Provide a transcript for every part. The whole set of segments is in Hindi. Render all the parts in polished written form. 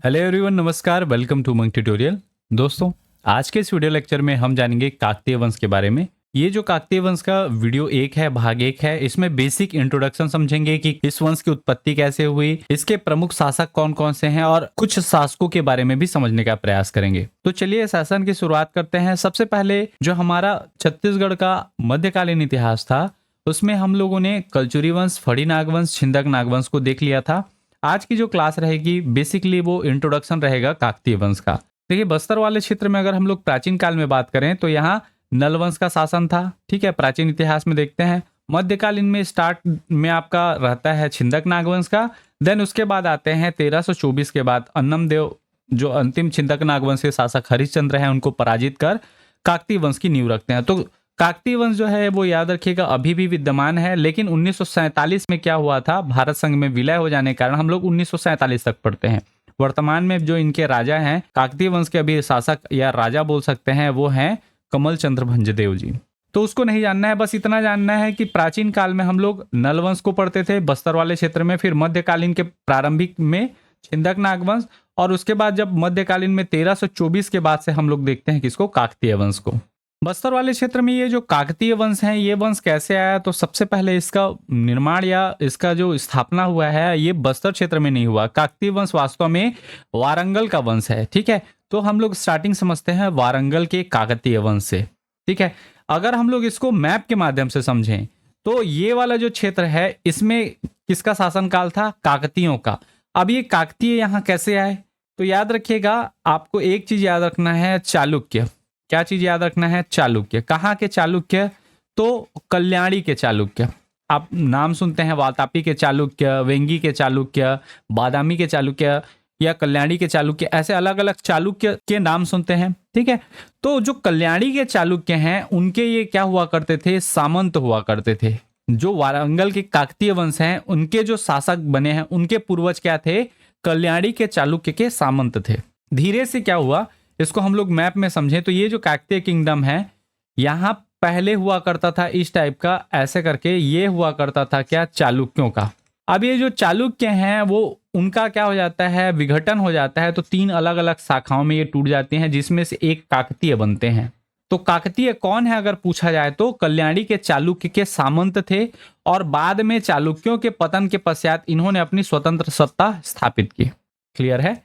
हेलो एवरीवन, नमस्कार। Welcome to Monk tutorial. दोस्तों, आज के इस वीडियो लेक्चर में हम जानेंगे काकतीय वंश के बारे में। ये जो काकतीय वंश का वीडियो एक है, भाग एक है, इसमें बेसिक इंट्रोडक्शन समझेंगे कि इस वंश की उत्पत्ति कैसे हुई, इसके प्रमुख शासक कौन कौन से हैं और कुछ शासकों के बारे में भी समझने का प्रयास करेंगे। तो चलिए शासन की शुरुआत करते हैं। सबसे पहले जो हमारा छत्तीसगढ़ का मध्यकालीन इतिहास था, उसमें हम लोगों ने कलचुरी वंश, फड़ी नागवंश, छिंदक नागवंश को देख लिया था। आज की जो क्लास रहेगी बेसिकली वो इंट्रोडक्शन रहेगा काकतीय वंश का। देखिए, बस्तर वाले क्षेत्र में अगर हम लोग प्राचीन काल में बात करें तो यहाँ नल वंश का शासन था। ठीक है, प्राचीन इतिहास में देखते हैं। मध्यकालीन में स्टार्ट में आपका रहता है छिंदक नागवंश का। देन उसके बाद आते हैं 1324 के बाद अन्नम देव, जो अंतिम छिंदक नागवंश के शासक हरिश्चंद्र हैं, उनको पराजित कर काकतीय वंश की नींव रखते हैं। तो काकतीय वंश जो है वो याद रखिएगा अभी भी विद्यमान है, लेकिन 1947 में क्या हुआ था, भारत संघ में विलय हो जाने के कारण हम लोग 1947 तक पढ़ते हैं। वर्तमान में जो इनके राजा हैं, काकतीय वंश के अभी शासक या राजा बोल सकते हैं, वो हैं कमल चंद्र भंजदेव जी। तो उसको नहीं जानना है, बस इतना जानना है कि प्राचीन काल में हम लोग नल वंश को पढ़ते थे बस्तर वाले क्षेत्र में, फिर मध्यकालीन के प्रारंभिक में छिंदक नागवंश, और उसके बाद जब मध्यकालीन में 1324 के बाद से हम लोग देखते हैं किसको, काकतीय वंश को। बस्तर वाले क्षेत्र में ये जो काकतीय वंश है, ये वंश कैसे आया, तो सबसे पहले इसका निर्माण या इसका जो स्थापना हुआ है, ये बस्तर क्षेत्र में नहीं हुआ। काकतीय वंश वास्तव में वारंगल का वंश है। ठीक है, तो हम लोग स्टार्टिंग समझते हैं वारंगल के काकतीय वंश से। ठीक है, अगर हम लोग इसको मैप के माध्यम से समझें तो ये वाला जो क्षेत्र है, इसमें किसका शासनकाल था, काकतीयों का। अब ये काकतीय यहाँ कैसे आए, तो याद रखिएगा, आपको एक चीज याद रखना है, चालुक्य। क्या चीज याद रखना है, चालुक्य। कहाँ के चालुक्य, तो कल्याणी के चालुक्य। आप नाम सुनते हैं, वातापी के चालुक्य, वेंगी के चालुक्य, बादामी के चालुक्य या कल्याणी के चालुक्य, ऐसे अलग अलग चालुक्य के नाम सुनते हैं। ठीक है, तो जो कल्याणी के चालुक्य हैं, उनके ये क्या हुआ करते थे, सामंत हुआ करते थे। जो वारंगल के काकतीय वंश हैं, उनके जो शासक बने हैं, उनके पूर्वज क्या थे, कल्याणी के चालुक्य के सामंत थे। धीरे से क्या हुआ, इसको हम लोग मैप में समझें तो ये जो काकतीय किंगडम है, यहाँ पहले हुआ करता था इस टाइप का, ऐसे करके ये हुआ करता था क्या, चालुक्यों का। अब ये जो चालुक्य हैं, वो उनका क्या हो जाता है, विघटन हो जाता है। तो तीन अलग अलग शाखाओं में ये टूट जाती हैं, जिसमें से एक काकतीय बनते हैं। तो काकतीय कौन है अगर पूछा जाए तो कल्याणी के चालुक्य के सामंत थे, और बाद में चालुक्यों के पतन के पश्चात इन्होंने अपनी स्वतंत्र सत्ता स्थापित की। क्लियर है।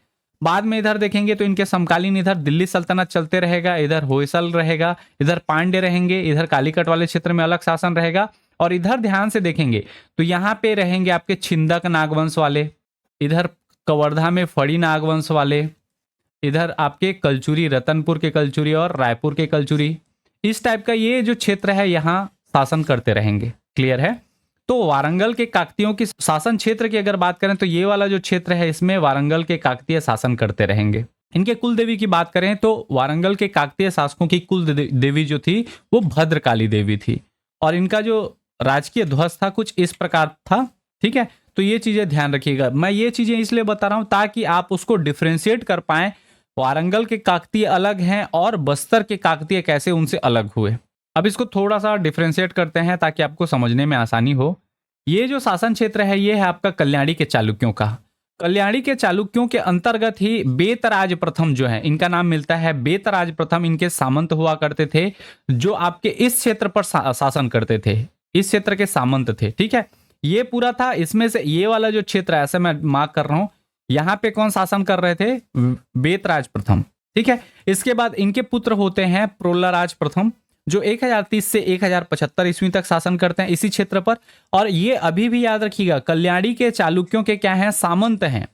बाद में इधर देखेंगे तो इनके समकालीन इधर दिल्ली सल्तनत चलते रहेगा, इधर होयसल रहेगा, इधर पांड्य रहेंगे, इधर कालीकट वाले क्षेत्र में अलग शासन रहेगा, और इधर ध्यान से देखेंगे तो यहाँ पे रहेंगे आपके छिंदक नागवंश वाले, इधर कवर्धा में फड़ी नागवंश वाले, इधर आपके कलचुरी, रतनपुर के कलचुरी और रायपुर के कलचुरी। इस टाइप का ये जो क्षेत्र है, यहाँ शासन करते रहेंगे। क्लियर है। तो वारंगल के काकतीयों की शासन क्षेत्र की अगर बात करें तो ये वाला जो क्षेत्र है, इसमें वारंगल के काकतीय शासन करते रहेंगे। इनके कुल देवी की बात करें तो वारंगल के काकतीय शासकों की कुल देवी जो थी वो भद्रकाली देवी थी, और इनका जो राजकीय ध्वज था कुछ इस प्रकार था। ठीक है, तो ये चीजें ध्यान रखिएगा। मैं ये चीजें इसलिए बता रहा हूं ताकि आप उसको डिफ्रेंशिएट कर पाए, वारंगल के काकतीय अलग हैं और बस्तर के काकतीय कैसे उनसे अलग हुए। अब इसको थोड़ा सा डिफ्रेंशिएट करते हैं ताकि आपको समझने में आसानी हो। ये जो शासन क्षेत्र है, ये है आपका कल्याणी के चालुक्यों का। कल्याणी के चालुक्यों के अंतर्गत ही बेतराज प्रथम जो है, इनका नाम मिलता है बेतराज प्रथम, इनके सामंत हुआ करते थे, जो आपके इस क्षेत्र पर शासन करते थे, इस क्षेत्र के सामंत थे। ठीक है, ये पूरा था। इसमें से ये वाला जो क्षेत्र है, ऐसे मैं मार्क कर रहा हूं, यहाँ पे कौन शासन कर रहे थे, बेतराज प्रथम। ठीक है, इसके बाद इनके पुत्र होते हैं प्रोल्लाराज प्रथम, जो 1030 से 1075 ईस्वी तक शासन करते हैं इसी क्षेत्र पर। और ये अभी भी याद रखिएगा, कल्याणी के चालुक्यों के क्या हैं, सामंत हैं,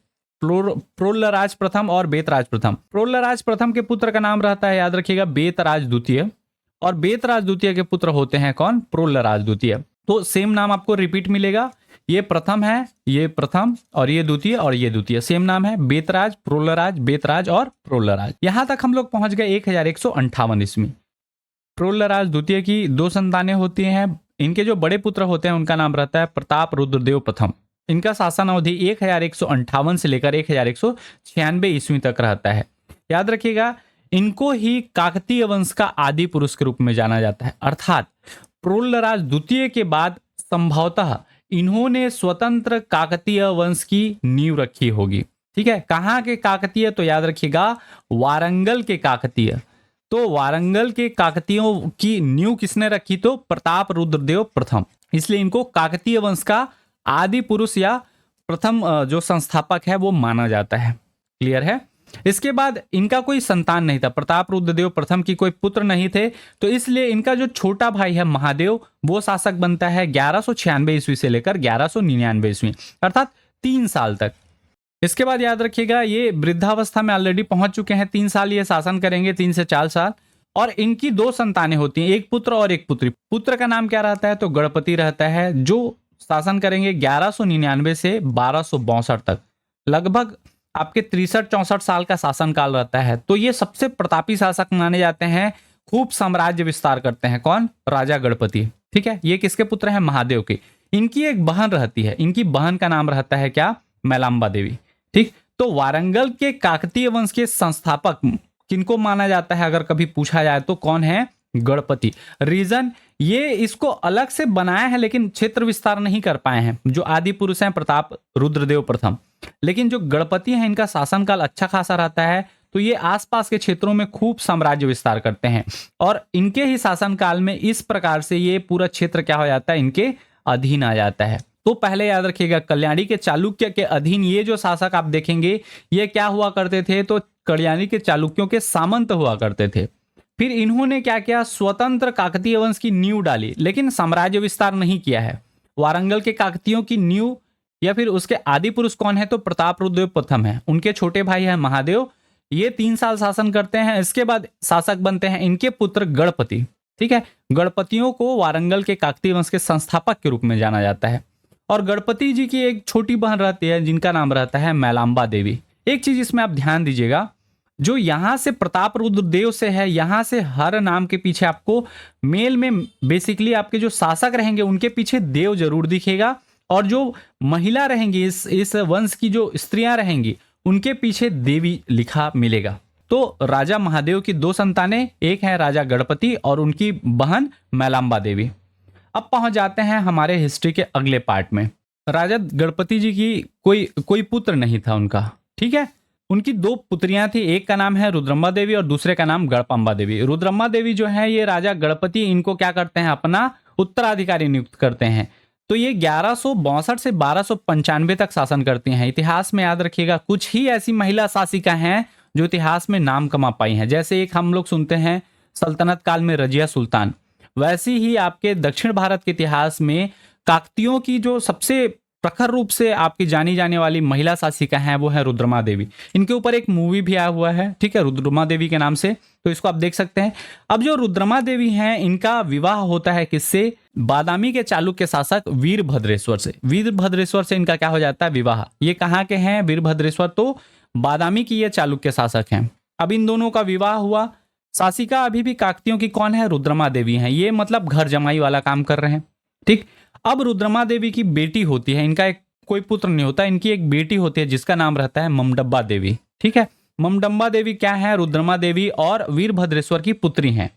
प्रोल्लाराज प्रथम और बेतराज प्रथम। प्रोल्लाराज प्रथम के पुत्र का नाम रहता है, याद रखिएगा, बेतराज द्वितीय, और बेतराज द्वितीय के पुत्र होते हैं कौन, प्रोल्लाराज द्वितीय। तो सेम नाम आपको रिपीट मिलेगा, ये प्रथम है, ये प्रथम, और ये द्वितीय, और ये द्वितीय, सेम नाम है, बेतराज, प्रोल्लाराज, बेतराज और प्रोल्लाराज। यहां तक हम लोग पहुंच गए 1158 ईस्वी। प्रोल्लाराज द्वितीय की दो संतानें होती हैं। इनके जो बड़े पुत्र होते हैं उनका नाम रहता है प्रताप रुद्रदेव प्रथम। इनका शासन अवधि 1158 से लेकर 1196 ईस्वी तक रहता है। याद रखिएगा, इनको ही काकतीय वंश का आदि पुरुष के रूप में जाना जाता है। अर्थात प्रोल्लाराज द्वितीय के बाद संभवतः इन्होंने स्वतंत्र काकतीय वंश की नींव रखी होगी। ठीक है, कहाँ के काकतीय, तो याद रखिएगा वारंगल के काकतीय। तो वारंगल के काकतीयों की नींव किसने रखी, तो प्रताप रुद्रदेव प्रथम, इसलिए इनको काकतीय वंश का आदि पुरुष या प्रथम जो संस्थापक है वो माना जाता है। क्लियर है। इसके बाद इनका कोई संतान नहीं था, प्रताप रुद्रदेव प्रथम की कोई पुत्र नहीं थे, तो इसलिए इनका जो छोटा भाई है महादेव वो शासक बनता है 1196 ईस्वी से लेकर 1199 ईस्वी, अर्थात 3 साल तक। इसके बाद याद रखिएगा ये वृद्धावस्था में ऑलरेडी पहुंच चुके हैं, 3 साल ये शासन करेंगे, 3 से 4 साल। और इनकी 2 संतानें होती हैं, एक पुत्र और एक पुत्री। पुत्र का नाम क्या रहता है, तो गणपति रहता है, जो शासन करेंगे 1199 से 1262 तक, लगभग आपके 63-64 साल का शासन काल रहता है। तो ये सबसे प्रतापी शासक माने जाते हैं, खूब साम्राज्य विस्तार करते हैं। कौन, राजा गणपति। ठीक है, ये किसके पुत्र हैं, महादेव के। इनकी एक बहन रहती है, इनकी बहन का नाम रहता है क्या, मैलाम्बा देवी। ठीक, तो वारंगल के काकतीय वंश के संस्थापक किनको माना जाता है, अगर कभी पूछा जाए तो कौन है, गणपति। रीजन, ये इसको अलग से बनाया है लेकिन क्षेत्र विस्तार नहीं कर पाए हैं। जो आदि पुरुष हैं प्रताप रुद्रदेव प्रथम, लेकिन जो गणपति हैं इनका शासनकाल अच्छा खासा रहता है, तो ये आसपास के क्षेत्रों में खूब साम्राज्य विस्तार करते हैं। और इनके ही शासनकाल में इस प्रकार से ये पूरा क्षेत्र क्या हो जाता है, इनके अधीन आ जाता है। तो पहले याद रखिएगा कल्याणी के चालुक्य के अधीन ये जो शासक आप देखेंगे ये क्या हुआ करते थे, तो कल्याणी के चालुक्यों के सामंत हुआ करते थे। फिर इन्होंने क्या किया, स्वतंत्र काकतीय वंश की नींव डाली, लेकिन साम्राज्य विस्तार नहीं किया है। वारंगल के काकतीयों की नींव या फिर उसके आदि पुरुष कौन है, तो प्रताप रुद्रदेव प्रथम है, उनके छोटे भाई है महादेव, ये 3 साल शासन करते हैं। इसके बाद शासक बनते हैं इनके पुत्र गणपति। ठीक है, गणपतियों को वारंगल के काकतीय वंश के संस्थापक के रूप में जाना जाता है। और गणपति जी की एक छोटी बहन रहती है जिनका नाम रहता है मैलाम्बा देवी। एक चीज इसमें आप ध्यान दीजिएगा, जो यहां से प्रताप रुद्रदेव से है, यहां से हर नाम के पीछे आपको मेल में बेसिकली आपके जो शासक रहेंगे उनके पीछे देव जरूर दिखेगा, और जो महिला रहेंगी इस वंश की जो स्त्रियां रहेंगी उनके पीछे देवी लिखा मिलेगा। तो राजा महादेव की 2 संतानें, एक है राजा गणपति और उनकी बहन मैलाम्बा देवी। अब पहुंच जाते हैं हमारे हिस्ट्री के अगले पार्ट में। राजा गणपति जी की कोई पुत्र नहीं था उनका। ठीक है, उनकी 2 पुत्रियां थी, एक का नाम है रुद्रम्मा देवी और दूसरे का नाम गणपाम्बा देवी। रुद्रम्मा देवी जो है ये राजा गणपति इनको क्या करते हैं, अपना उत्तराधिकारी नियुक्त करते हैं। तो ये 1162 से 1295 तक शासन करती हैं। इतिहास में याद रखिएगा कुछ ही ऐसी महिला शासिका हैं जो इतिहास में नाम कमा पाई हैं। जैसे एक हम लोग सुनते हैं सल्तनत काल में रजिया सुल्तान, वैसी ही आपके दक्षिण भारत के इतिहास में काकतियों की जो सबसे प्रखर रूप से आपकी जानी जाने वाली महिला शासिका हैं वो है रुद्रमा देवी। इनके ऊपर एक मूवी भी आया हुआ है, ठीक है, रुद्रमा देवी के नाम से, तो इसको आप देख सकते हैं। अब जो रुद्रमा देवी हैं इनका विवाह होता है किससे, बादामी के चालुक्य शासक वीरभद्रेश्वर से। वीरभद्रेश्वर से इनका क्या हो जाता है, विवाह। ये कहाँ के हैं वीरभद्रेश्वर, तो बादामी की ये चालुक्य शासक हैं। अब इन दोनों का विवाह हुआ। शासिका अभी भी काकतियों की कौन है, रुद्रमा देवी हैं। ये मतलब घर जमाई वाला काम कर रहे हैं। ठीक, अब रुद्रमा देवी की बेटी होती है, इनका एक कोई पुत्र नहीं होता, इनकी एक बेटी होती है जिसका नाम रहता है ममडब्बा देवी। ठीक है, ममडब्बा देवी क्या है, रुद्रमा देवी और वीरभद्रेश्वर की पुत्री हैं।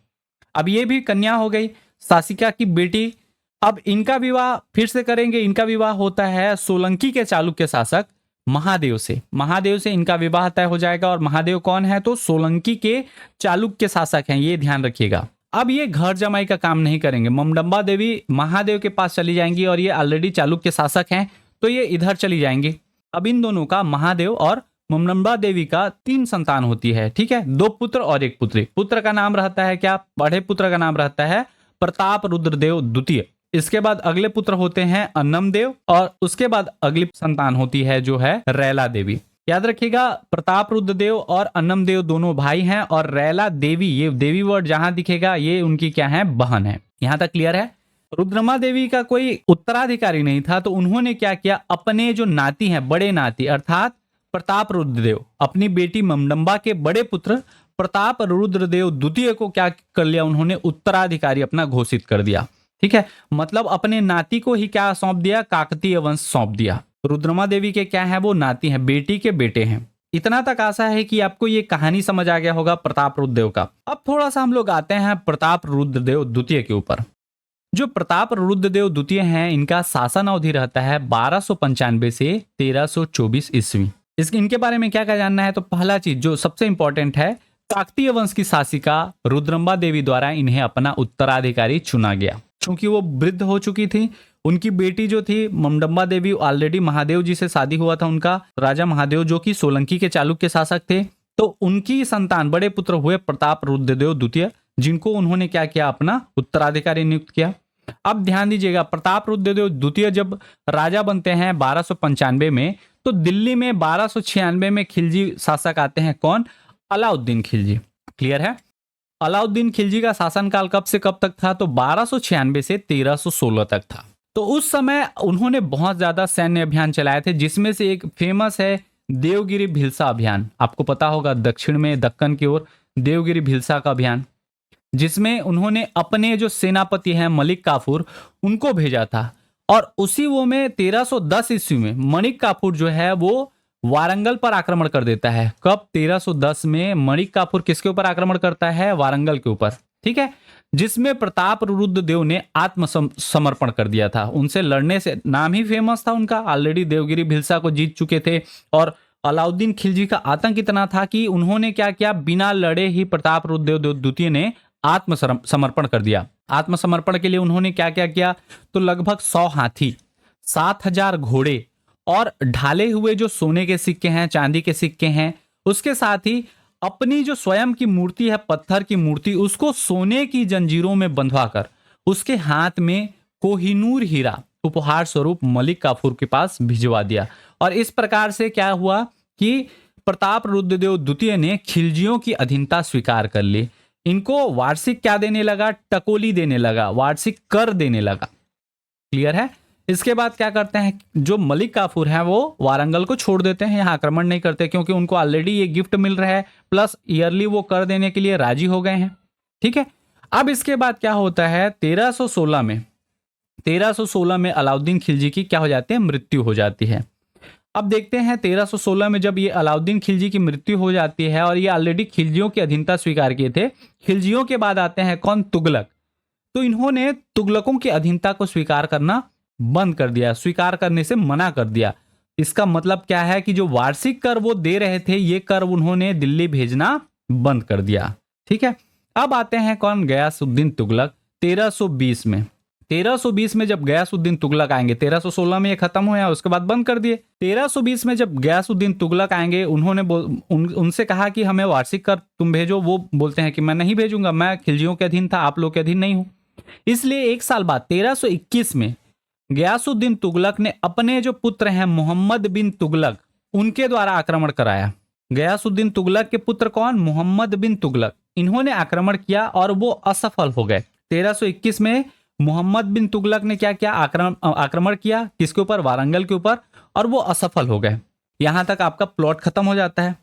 अब ये भी कन्या हो गई, शासिका की बेटी। अब इनका विवाह फिर से करेंगे, इनका विवाह होता है सोलंकी के चालुक्य शासक महादेव से। महादेव से इनका विवाह तय हो जाएगा। और महादेव कौन है, तो सोलंकी के चालुक्य शासक हैं, ये ध्यान रखिएगा। अब ये घर जमाई का काम नहीं करेंगे, ममडब्बा देवी महादेव के पास चली जाएंगी और ये ऑलरेडी चालुक्य शासक हैं तो ये इधर चली जाएंगी। अब इन दोनों का, महादेव और ममडब्बा देवी का 3 संतान होती है। ठीक है, 2 पुत्र और 1 पुत्री। पुत्र का नाम रहता है क्या, बड़े पुत्र का नाम रहता है प्रताप रुद्रदेव द्वितीय। इसके बाद अगले पुत्र होते हैं अन्नम देव और उसके बाद अगली संतान होती है जो है रैला देवी। याद रखिएगा प्रताप रुद्रदेव और अन्नम देव दोनों भाई हैं और रैला देवी, ये देवी वर्ड जहां दिखेगा ये उनकी क्या है, बहन है। यहां तक क्लियर है। रुद्रमा देवी का कोई उत्तराधिकारी नहीं था तो उन्होंने क्या किया, अपने जो नाती हैं, बड़े नाती अर्थात प्रताप रुद्रदेव, अपनी बेटी ममडम्बा के बड़े पुत्र प्रताप रुद्रदेव द्वितीय को क्या कर लिया, उन्होंने उत्तराधिकारी अपना घोषित कर दिया। ठीक है, मतलब अपने नाती को ही क्या सौंप दिया, काकतीय वंश सौंप दिया। रुद्रमा देवी के क्या है, वो नाती हैं, बेटी के बेटे हैं। इतना तक आशा है कि आपको ये कहानी समझ आ गया होगा प्रताप रुद्रदेव का। अब थोड़ा सा हम लोग आते हैं प्रताप रुद्रदेव द्वितीय के ऊपर। जो प्रताप रुद्रदेव द्वितीय हैं इनका शासन अवधि रहता है 1295 से 1324 ईस्वी। इनके बारे में क्या क्या जानना है, तो पहला चीज जो सबसे इंपॉर्टेंट है, काकतीय वंश की शासिका रुद्रम्बा देवी द्वारा इन्हें अपना उत्तराधिकारी चुना गया। क्योंकि वो वृद्ध हो चुकी थी, उनकी बेटी जो थी ममडम्बा देवी, ऑलरेडी महादेव जी से शादी हुआ था उनका, राजा महादेव जो कि सोलंकी के चालुक्य शासक थे, तो उनकी संतान बड़े पुत्र हुए प्रताप रुद्रदेव द्वितीय, जिनको उन्होंने क्या किया, अपना उत्तराधिकारी नियुक्त किया। अब ध्यान दीजिएगा, प्रताप रुद्रदेव द्वितीय जब राजा बनते हैं 1295 में, तो दिल्ली में 1296 में खिलजी शासक आते हैं। कौन? अलाउद्दीन खिलजी। क्लियर है? अलाउद्दीन खिलजी का शासनकाल कब से कब तक था, तो 1296 से 1316 तक था। तो उस समय उन्होंने बहुत ज्यादा सैन्य अभियान चलाए थे, जिसमें से एक फेमस है देवगिरी भिलसा अभियान। आपको पता होगा, दक्षिण में दक्कन की ओर देवगिरी भिलसा का अभियान, जिसमें उन्होंने अपने जो सेनापति हैं मलिक काफूर, उनको भेजा था। और उसी वो में 1310 ईस्वी में मणिक काफूर जो है वो वारंगल पर आक्रमण कर देता है। कब? 1310 में मणिक काफूर किसके ऊपर आक्रमण करता है? वारंगल के ऊपर। ठीक है, जिसमें प्रताप रुद्रदेव ने आत्मसमर्पण कर दिया था। उनसे लड़ने से नाम ही फेमस था उनका, ऑलरेडी देवगिरी भिलसा को जीत चुके थे। और अलाउद्दीन खिलजी का आतंक इतना था कि उन्होंने क्या किया, बिना लड़े ही प्रताप रुद्रदेव द्वितीय ने आत्मसमर्पण कर दिया। आत्मसमर्पण के लिए उन्होंने क्या क्या किया, तो लगभग 100 हाथी, 7000 घोड़े और ढाले हुए जो सोने के सिक्के हैं, चांदी के सिक्के हैं, उसके साथ ही अपनी जो स्वयं की मूर्ति है, पत्थर की मूर्ति, उसको सोने की जंजीरों में बंधवाकर उसके हाथ में कोहिनूर हीरा उपहार स्वरूप मलिक काफूर के पास भिजवा दिया। और इस प्रकार से क्या हुआ कि प्रताप रुद्रदेव द्वितीय ने खिलजियों की अधीनता स्वीकार कर ली। इनको वार्षिक क्या देने लगा? टकोली देने लगा, वार्षिक कर देने लगा। क्लियर है? इसके बाद क्या करते हैं, जो मलिक काफूर हैं वो वारंगल को छोड़ देते हैं, यहाँ आक्रमण नहीं करते, क्योंकि उनको ऑलरेडी ये गिफ्ट मिल रहा है, प्लस ईयरली वो कर देने के लिए राजी हो गए हैं। ठीक है, अब इसके बाद क्या होता है, 1316 में अलाउद्दीन खिलजी की क्या हो जाती है, मृत्यु हो जाती है। अब देखते हैं 1316 में जब ये अलाउद्दीन खिलजी की मृत्यु हो जाती है, और ये ऑलरेडी खिलजियों की अधीनता स्वीकार किए थे। खिलजियों के बाद आते हैं कौन? तुगलक। तो इन्होंने तुगलकों की अधीनता को स्वीकार करना बंद कर दिया, स्वीकार करने से मना कर दिया। इसका मतलब क्या है कि जो वार्षिक कर वो दे रहे थे, ये कर उन्होंने दिल्ली भेजना बंद कर दिया। ठीक है, अब आते हैं कौन? गयासुद्दीन तुगलक। 1320 में 1320 में जब गयासुद्दीन तुगलक आएंगे, 1316 में ये खत्म हुआ, उसके बाद बंद कर दिए। 1320 में जब गयासुद्दीन तुगलक आएंगे, उन्होंने उनसे कहा कि हमें वार्षिक कर तुम भेजो। वो बोलते हैं कि मैं नहीं भेजूंगा, मैं खिलजियों के अधीन था, आप लोग के अधीन नहीं हूं। इसलिए एक साल बाद 1321 में गयासुद्दीन तुगलक ने अपने जो पुत्र हैं मोहम्मद बिन तुगलक, उनके द्वारा आक्रमण कराया। गयासुद्दीन तुगलक के पुत्र कौन? मोहम्मद बिन तुगलक। इन्होंने आक्रमण किया और वो असफल हो गए। 1321 में मोहम्मद बिन तुगलक ने क्या किया? आक्रमण किया। किसके ऊपर? वारंगल के ऊपर, और वो असफल हो गए। यहां तक आपका प्लॉट खत्म हो जाता है।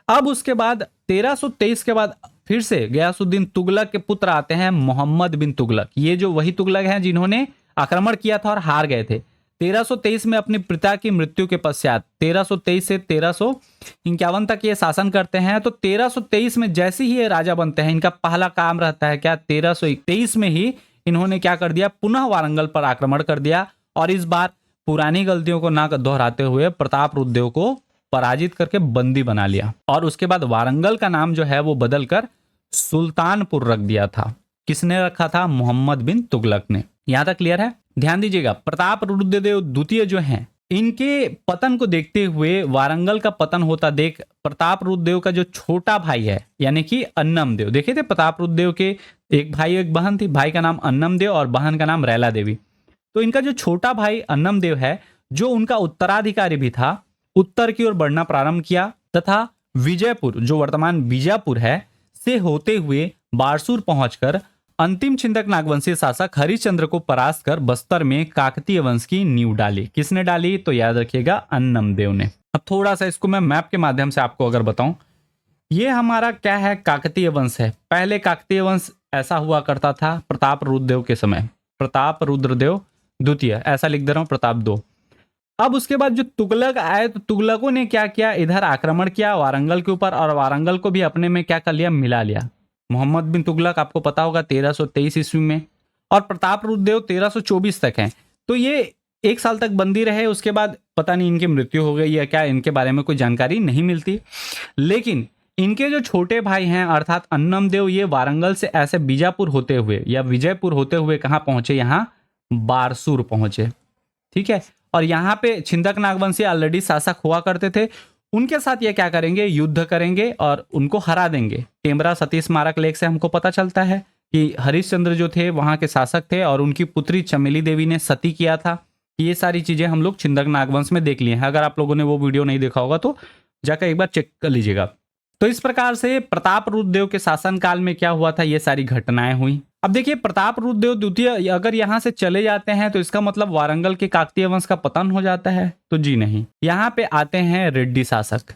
अब उसके बाद 1323 के बाद फिर से गयासुद्दीन तुगलक के पुत्र आते हैं मोहम्मद बिन तुगलक। ये जो वही तुगलक हैं जिन्होंने आक्रमण किया था और हार गए थे। 1323 में अपने पिता की मृत्यु के पश्चात 1323 से 1351 तक ये शासन करते हैं। तो 1323 में जैसे ही ये राजा बनते हैं, इनका पहला काम रहता है क्या? 1323 में ही इन्होंने क्या कर दिया? पुनः वारंगल पर आक्रमण कर दिया, और इस बार पुरानी गलतियों को ना दोहराते हुए प्रताप रुद्रदेव को पराजित करके बंदी बना लिया। और उसके बाद वारंगल का नाम जो है वो बदलकर सुल्तानपुर रख दिया था। किसने रखा था? मोहम्मद बिन तुगलक ने। यहां तक क्लियर है? ध्यान दीजिएगा, प्रताप रुद्रदेव द्वितीय जो हैं, इनके पतन को देखते हुए, वारंगल का पतन होता देख, प्रताप रुद्रदेव का जो छोटा भाई है, यानी कि अन्नमदेव, देखे थे प्रताप रुद्रदेव के एक भाई एक बहन थी, भाई का नाम अन्नमदेव और बहन का नाम रैला देवी। तो इनका जो छोटा भाई अन्नमदेव है, जो उनका उत्तराधिकारी भी था, उत्तर की ओर बढ़ना प्रारंभ किया तथा विजयपुर, जो वर्तमान बीजापुर है, से होते हुए बारसूर पहुंचकर अंतिम छिंदक नागवंशी शासक हरिश्चंद्र को परास्त कर बस्तर में काकतीय वंश की नींव डाली। किसने डाली? तो याद रखिएगा, अन्नमदेव ने। अब थोड़ा सा इसको मैं मैप के माध्यम से आपको अगर बताऊं, ये हमारा क्या है? काकतीय वंश है। पहले काकतीय वंश ऐसा हुआ करता था प्रताप रुद्रदेव के समय, प्रताप रुद्रदेव द्वितीय, ऐसा लिख दे रहा हूं, प्रताप दो। अब उसके बाद जो तुगलक आए, तो तुगलकों ने क्या किया? इधर आक्रमण किया वारंगल के ऊपर, और वारंगल को भी अपने में क्या कर लिया? मिला लिया। मोहम्मद बिन तुगलक आपको पता होगा 1323 ईस्वी में, और प्रताप रुद्रदेव 1324 तक हैं। तो ये 1 साल तक बंदी रहे, उसके बाद पता नहीं इनकी मृत्यु हो गई या क्या, इनके बारे में कोई जानकारी नहीं मिलती। लेकिन इनके जो छोटे भाई हैं अर्थात अन्नमदेव, ये वारंगल से ऐसे बीजापुर होते हुए या विजयपुर होते हुए कहाँ पहुंचे, यहाँ बारसूर पहुंचे। ठीक है, और यहाँ पे छिंदक नागवंशी ऑलरेडी शासक हुआ करते थे, उनके साथ ये क्या करेंगे, युद्ध करेंगे और उनको हरा देंगे। टेमरा सती स्मारक लेख से हमको पता चलता है कि हरिश्चंद्र जो थे वहां के शासक थे और उनकी पुत्री चमेली देवी ने सती किया था। ये सारी चीजें हम लोग छिंदक नागवंश में देख लिए हैं। अगर आप लोगों ने वो वीडियो नहीं देखा होगा तो जाकर एक बार चेक कर लीजिएगा। तो इस प्रकार से प्रताप रुद्रदेव के शासनकाल में क्या हुआ था, ये सारी घटनाएं हुई। अब देखिए, प्रताप रुद्रदेव द्वितीय अगर यहां से चले जाते हैं तो इसका मतलब वारंगल के काकतीय वंश का पतन हो जाता है, तो जी नहीं। यहाँ पे आते हैं रेड्डी शासक।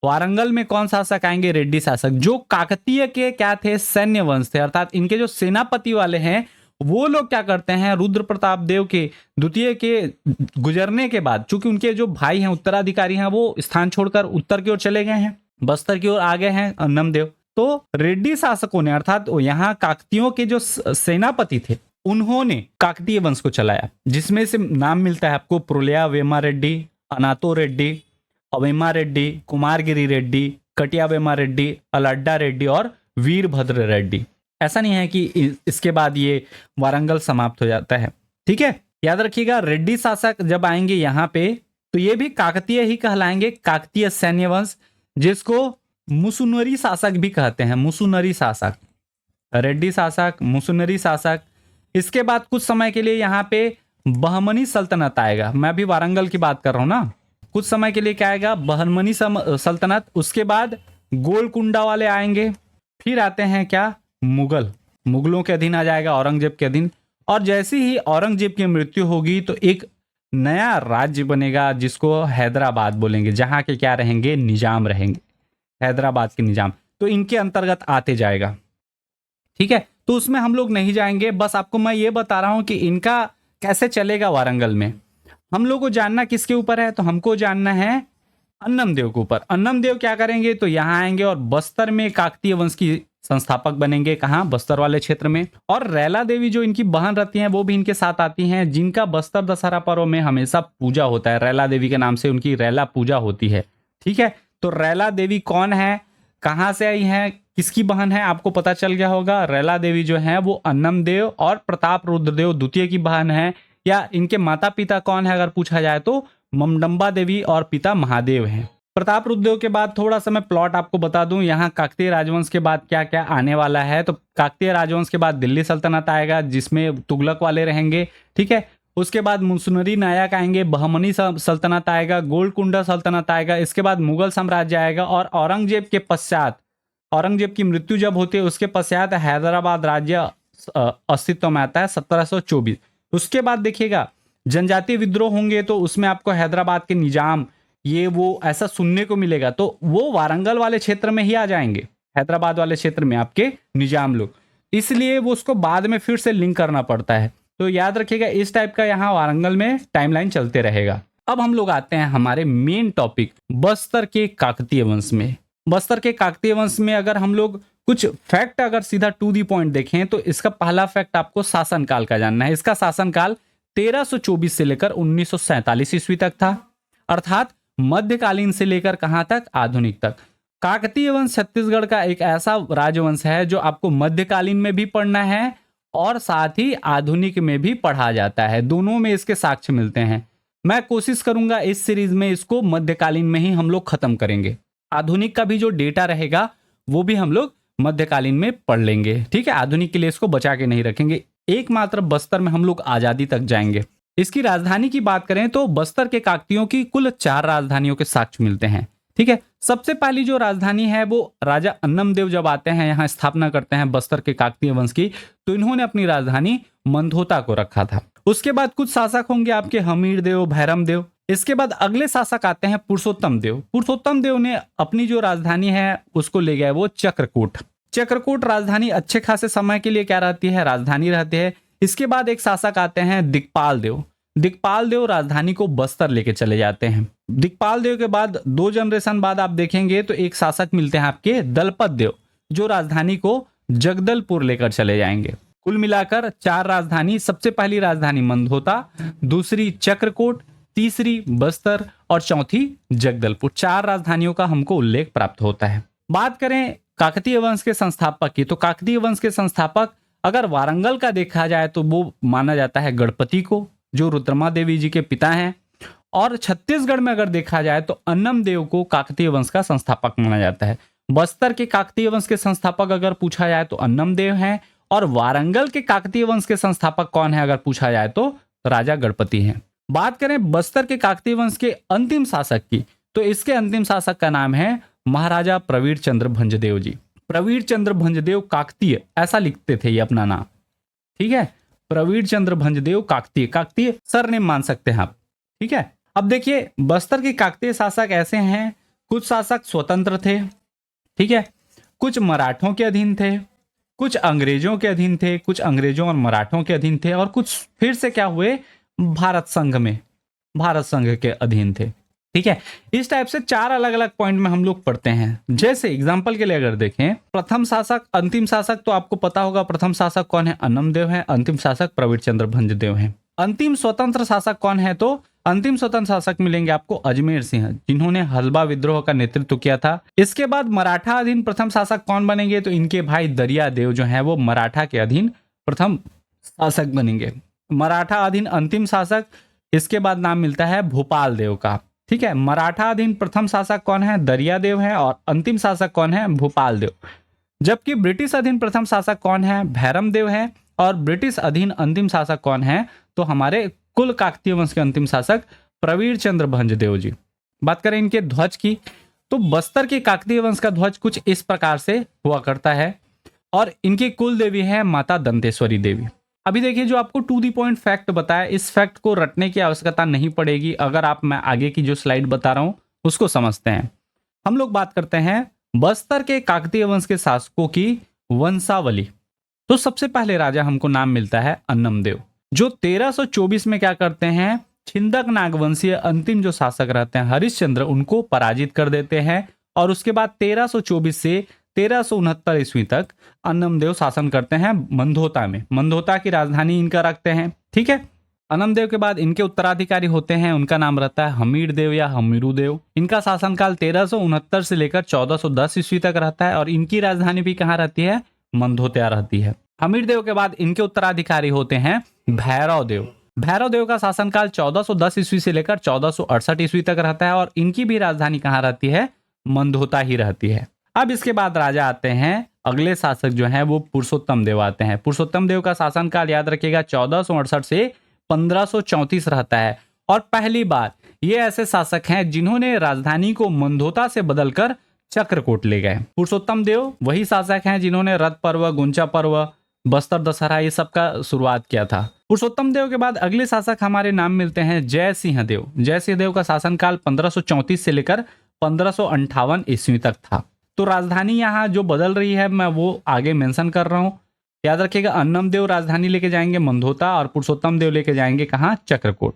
वारंगल में कौन शासक आएंगे, रेड्डी शासक, जो काकतीय के क्या थे, सैन्य वंश थे। अर्थात इनके जो सेनापति वाले हैं वो लोग क्या करते हैं, रुद्र प्रताप देव के द्वितीय के गुजरने के बाद, चूंकि उनके जो भाई हैं उत्तराधिकारी हैं वो स्थान छोड़कर उत्तर की ओर चले गए हैं, बस्तर की ओर आ गए हैं अन्नमदेव, तो रेड्डी शासकों ने अर्थात यहाँ काकतियों के जो सेनापति थे उन्होंने काकतीय वंश को चलाया, जिसमें से नाम मिलता है आपको प्रोलिया वेमा रेड्डी, अनातो रेड्डी, अवेमा रेड्डी, कुमारगिरी रेड्डी, कटिया वेमा रेड्डी, अलाड्डा रेड्डी और वीरभद्र रेड्डी। ऐसा नहीं है कि इसके बाद ये वारंगल समाप्त हो जाता है। ठीक है, याद रखिएगा, रेड्डी शासक जब आएंगे यहाँ पे तो ये भी काकतीय ही कहलाएंगे, काकतीय सैन्य वंश, जिसको मुसुनरी शासक भी कहते हैं। मुसुनरी शासक, रेड्डी शासक, मुसुनरी शासक। इसके बाद कुछ समय के लिए यहाँ पे बहमनी सल्तनत आएगा। मैं भी वारंगल की बात कर रहा हूँ ना। कुछ समय के लिए क्या आएगा, बहमनी सल्तनत। उसके बाद गोलकुंडा वाले आएंगे। फिर आते हैं क्या, मुगल, मुगलों के अधीन आ जाएगा, औरंगजेब के अधीन। और जैसे ही औरंगजेब की मृत्यु होगी तो एक नया राज्य बनेगा जिसको हैदराबाद बोलेंगे, जहां के क्या रहेंगे, निजाम रहेंगे, हैदराबाद के निजाम। तो इनके अंतर्गत आते जाएगा। ठीक है, तो उसमें हम लोग नहीं जाएंगे, बस आपको मैं ये बता रहा हूं कि इनका कैसे चलेगा वारंगल में। हम लोग को जानना किसके ऊपर है, तो हमको जानना है अन्नमदेव के ऊपर। अन्नमदेव क्या करेंगे, तो यहाँ आएंगे और बस्तर में काकतीय वंश की संस्थापक बनेंगे। कहाँ, बस्तर वाले क्षेत्र में। और रैला देवी जो इनकी बहन रहती हैं वो भी इनके साथ आती हैं, जिनका बस्तर दशहरा पर्व में हमेशा पूजा होता है। रैला देवी के नाम से उनकी रैला पूजा होती है। ठीक है, तो रैला देवी कौन है, कहाँ से आई है, किसकी बहन है, आपको पता चल गया होगा। रैला देवी जो है वो अन्नमदेव और प्रताप रुद्रदेव द्वितीय की बहन है। या इनके माता पिता कौन है अगर पूछा जाए तो ममडम्बा देवी और पिता महादेव हैं। प्रताप रुद्रदेव के बाद थोड़ा सा मैं प्लॉट आपको बता दूं, यहाँ काकतीय राजवंश के बाद क्या क्या आने वाला है। तो काकतीय राजवंश के बाद दिल्ली सल्तनत आएगा जिसमें तुगलक वाले रहेंगे। ठीक है, उसके बाद मुसुनरी नायक आएंगे, बहमनी सल्तनत आएगा, गोलकुंडा सल्तनत आएगा, इसके बाद मुगल साम्राज्य आएगा। और औरंगजेब के पश्चात, औरंगजेब की मृत्यु जब होती है उसके पश्चात हैदराबाद राज्य अस्तित्व में आता है 1724। उसके बाद देखिएगा जनजातीय विद्रोह होंगे तो उसमें आपको हैदराबाद के निजाम ये वो ऐसा सुनने को मिलेगा, तो वो वारंगल वाले क्षेत्र में ही आ जाएंगे, हैदराबाद वाले क्षेत्र में आपके निजाम लोग, इसलिए वो उसको बाद में फिर से लिंक करना पड़ता है। तो याद रखिएगा इस टाइप का यहाँ वारंगल में टाइमलाइन चलते रहेगा। अब हम लोग आते हैं हमारे मेन टॉपिक बस्तर के काकतीय वंश में। बस्तर के काकतीय वंश में अगर हम लोग कुछ फैक्ट अगर सीधा टू दी पॉइंट देखें तो इसका पहला फैक्ट आपको शासनकाल का जानना है। इसका शासनकाल 1324 से लेकर 1947 ईस्वी तक था, अर्थात मध्यकालीन से लेकर कहां तक, आधुनिक तक। काकतीय वंश छत्तीसगढ़ का एक ऐसा राजवंश है जो आपको मध्यकालीन में भी पढ़ना है और साथ ही आधुनिक में भी पढ़ा जाता है, दोनों में इसके साक्ष्य मिलते हैं। मैं कोशिश करूंगा इस सीरीज में इसको मध्यकालीन में ही हम लोग खत्म करेंगे, आधुनिक का भी जो डेटा रहेगा वो भी हम लोग मध्यकालीन में पढ़ लेंगे। ठीक है, आधुनिक के लिए इसको बचा के नहीं रखेंगे। एकमात्र बस्तर में हम लोग आजादी तक जाएंगे। इसकी राजधानी की बात करें तो बस्तर के काकतियों की कुल 4 राजधानियों के साक्ष्य मिलते हैं। ठीक है, सबसे पहली जो राजधानी है वो राजा अन्नमदेव जब आते हैं यहाँ स्थापना करते हैं बस्तर के काकतीय वंश की, तो इन्होंने अपनी राजधानी मंधोता को रखा था। उसके बाद कुछ शासक होंगे आपके हमीर देव, भैरम देव। इसके बाद अगले शासक आते हैं पुरुषोत्तम देव। पुरुषोत्तम देव ने अपनी जो राजधानी है उसको ले गए वो चक्रकूट। चक्रकूट राजधानी अच्छे खासे समय के लिए क्या रहती है, राजधानी रहती है। इसके बाद एक शासक आते हैं दिक्पाल देव। दिक्पाल देव राजधानी को बस्तर लेके चले जाते हैं। दिक्पाल देव के बाद 2 जनरेशन बाद आप देखेंगे तो एक शासक मिलते हैं आपके दलपत देव, जो राजधानी को जगदलपुर लेकर चले जाएंगे। कुल मिलाकर 4 राजधानी, सबसे पहली राजधानी मंदहोता, दूसरी चक्रकोट, तीसरी बस्तर और चौथी जगदलपुर। 4 राजधानियों का हमको उल्लेख प्राप्त होता है। बात करें काकतीय वंश के संस्थापक की, तो काकतीय वंश के संस्थापक अगर वारंगल का देखा जाए तो वो माना जाता है गणपति को, जो रुद्रमा देवी जी के पिता हैं। और छत्तीसगढ़ में अगर देखा जाए तो अन्नम देव को काकतीय वंश का संस्थापक माना जाता है। बस्तर के काकतीय वंश के संस्थापक अगर पूछा जाए तो अन्नम देव हैं, और वारंगल के काकतीय वंश के संस्थापक कौन है अगर पूछा जाए तो राजा गणपति हैं। बात करें बस्तर के काकतीय वंश के अंतिम शासक की, तो इसके अंतिम शासक का नाम है महाराजा प्रवीर चंद्र भंजदेव जी। प्रवीर चंद्र भंजदेव काकतीय, ऐसा लिखते थे ये अपना नाम, ठीक है। प्रवीर चंद्र भंजदेव काकतीय, काकतीय सरनेम मान सकते हैं आप, ठीक है। अब देखिए बस्तर के काकतीय शासक ऐसे हैं, कुछ शासक स्वतंत्र थे, ठीक है, कुछ मराठों के अधीन थे, कुछ अंग्रेजों के अधीन थे, कुछ अंग्रेजों और मराठों के अधीन थे, और कुछ फिर से क्या हुए भारत संघ के अधीन थे, ठीक है। इस टाइप से 4 अलग अलग पॉइंट में हम लोग पढ़ते हैं। जैसे एग्जांपल के लिए अगर देखें, प्रथम शासक, अंतिम शासक, तो आपको पता होगा प्रथम शासक कौन है, अन्नम देव है, अंतिम शासक प्रवीर चंद्र भंजदेव है। अंतिम स्वतंत्र शासक कौन है, तो अंतिम स्वतंत्र शासक मिलेंगे आपको अजमेर सिंह, जिन्होंने हलबा विद्रोह का नेतृत्व किया था। इसके बाद मराठा अधीन प्रथम शासक कौन बनेंगे, तो इनके भाई दरिया देव जो है वो मराठा के अधीन प्रथम शासक बनेंगे। मराठा अधीन अंतिम शासक, इसके बाद नाम मिलता है भोपाल देव का, ठीक है। मराठा अधीन प्रथम शासक कौन है, दरिया देव है, और अंतिम शासक कौन है, भोपाल देव। जबकि ब्रिटिश अधीन प्रथम शासक कौन है, भैरम देव है, और ब्रिटिश अधीन अंतिम शासक कौन है, तो हमारे कुल काकतीय वंश के अंतिम शासक प्रवीर चंद्र भंजदेव जी। बात करें इनके ध्वज की, तो बस्तर के काकतीय वंश का ध्वज कुछ इस प्रकार से हुआ करता है, और इनकी कुल देवी है माता दंतेश्वरी देवी। अभी देखिए जो आपको टू दी पॉइंट फैक्ट बताया, इस फैक्ट को रटने की आवश्यकता नहीं पड़ेगी अगर आप मैं आगे की जो स्लाइड बता रहा हूं उसको समझते हैं। हम लोग बात करते हैं बस्तर के काकतीय वंश के शासकों की वंशावली। तो सबसे पहले राजा हमको नाम मिलता है अन्नम देव, जो 1324 में क्या करते हैं, छिंदक नागवंशीय अंतिम जो शासक रहते हैं हरिश्चंद्र, उनको पराजित कर देते हैं। और उसके बाद 1324 से 1369 ईस्वी तक अन्नम देव शासन करते हैं मंदहोता में। मंदहोता की राजधानी इनका रखते हैं, ठीक है। अन्नम देव के बाद इनके उत्तराधिकारी होते हैं, उनका नाम रहता है हमीर देव या हमीरू देव। इनका शासनकाल 1369 से लेकर 1410 ईस्वी तक रहता है, और इनकी राजधानी भी कहाँ रहती है, मंदहोता रहती है। हमीर देव के बाद इनके उत्तराधिकारी होते हैं भैरव देव। भैरव देव का शासनकाल 1410 ईस्वी से लेकर 1468 ईस्वी तक रहता है, और इनकी भी राजधानी कहाँ रहती है, मंदहोता ही रहती है। अब इसके बाद राजा आते हैं, अगले शासक जो है वो पुरुषोत्तम देव आते हैं। पुरुषोत्तम देव का शासनकाल याद रखिएगा 1468 से 1534 रहता है, और पहली बार ये ऐसे शासक हैं जिन्होंने राजधानी को मंदहोता से बदलकर चक्रकोट ले गए। पुरुषोत्तम देव वही शासक हैं जिन्होंने रथ पर्व, गुंचा पर्व, बस्तर दशहरा ये सब का शुरुआत किया था। पुरुषोत्तम देव के बाद अगले शासक हमारे नाम मिलते हैं जय सिंह देव। जय सिंह देव का शासनकाल 1534 से लेकर 1558 ईस्वी तक था। तो राजधानी यहाँ जो बदल रही है मैं वो आगे मेंशन कर रहा हूँ, याद रखिएगा। अन्नम देव राजधानी लेके जाएंगे मंदहोता, और पुरुषोत्तम देव लेके जाएंगे कहाँ, चक्रकोट।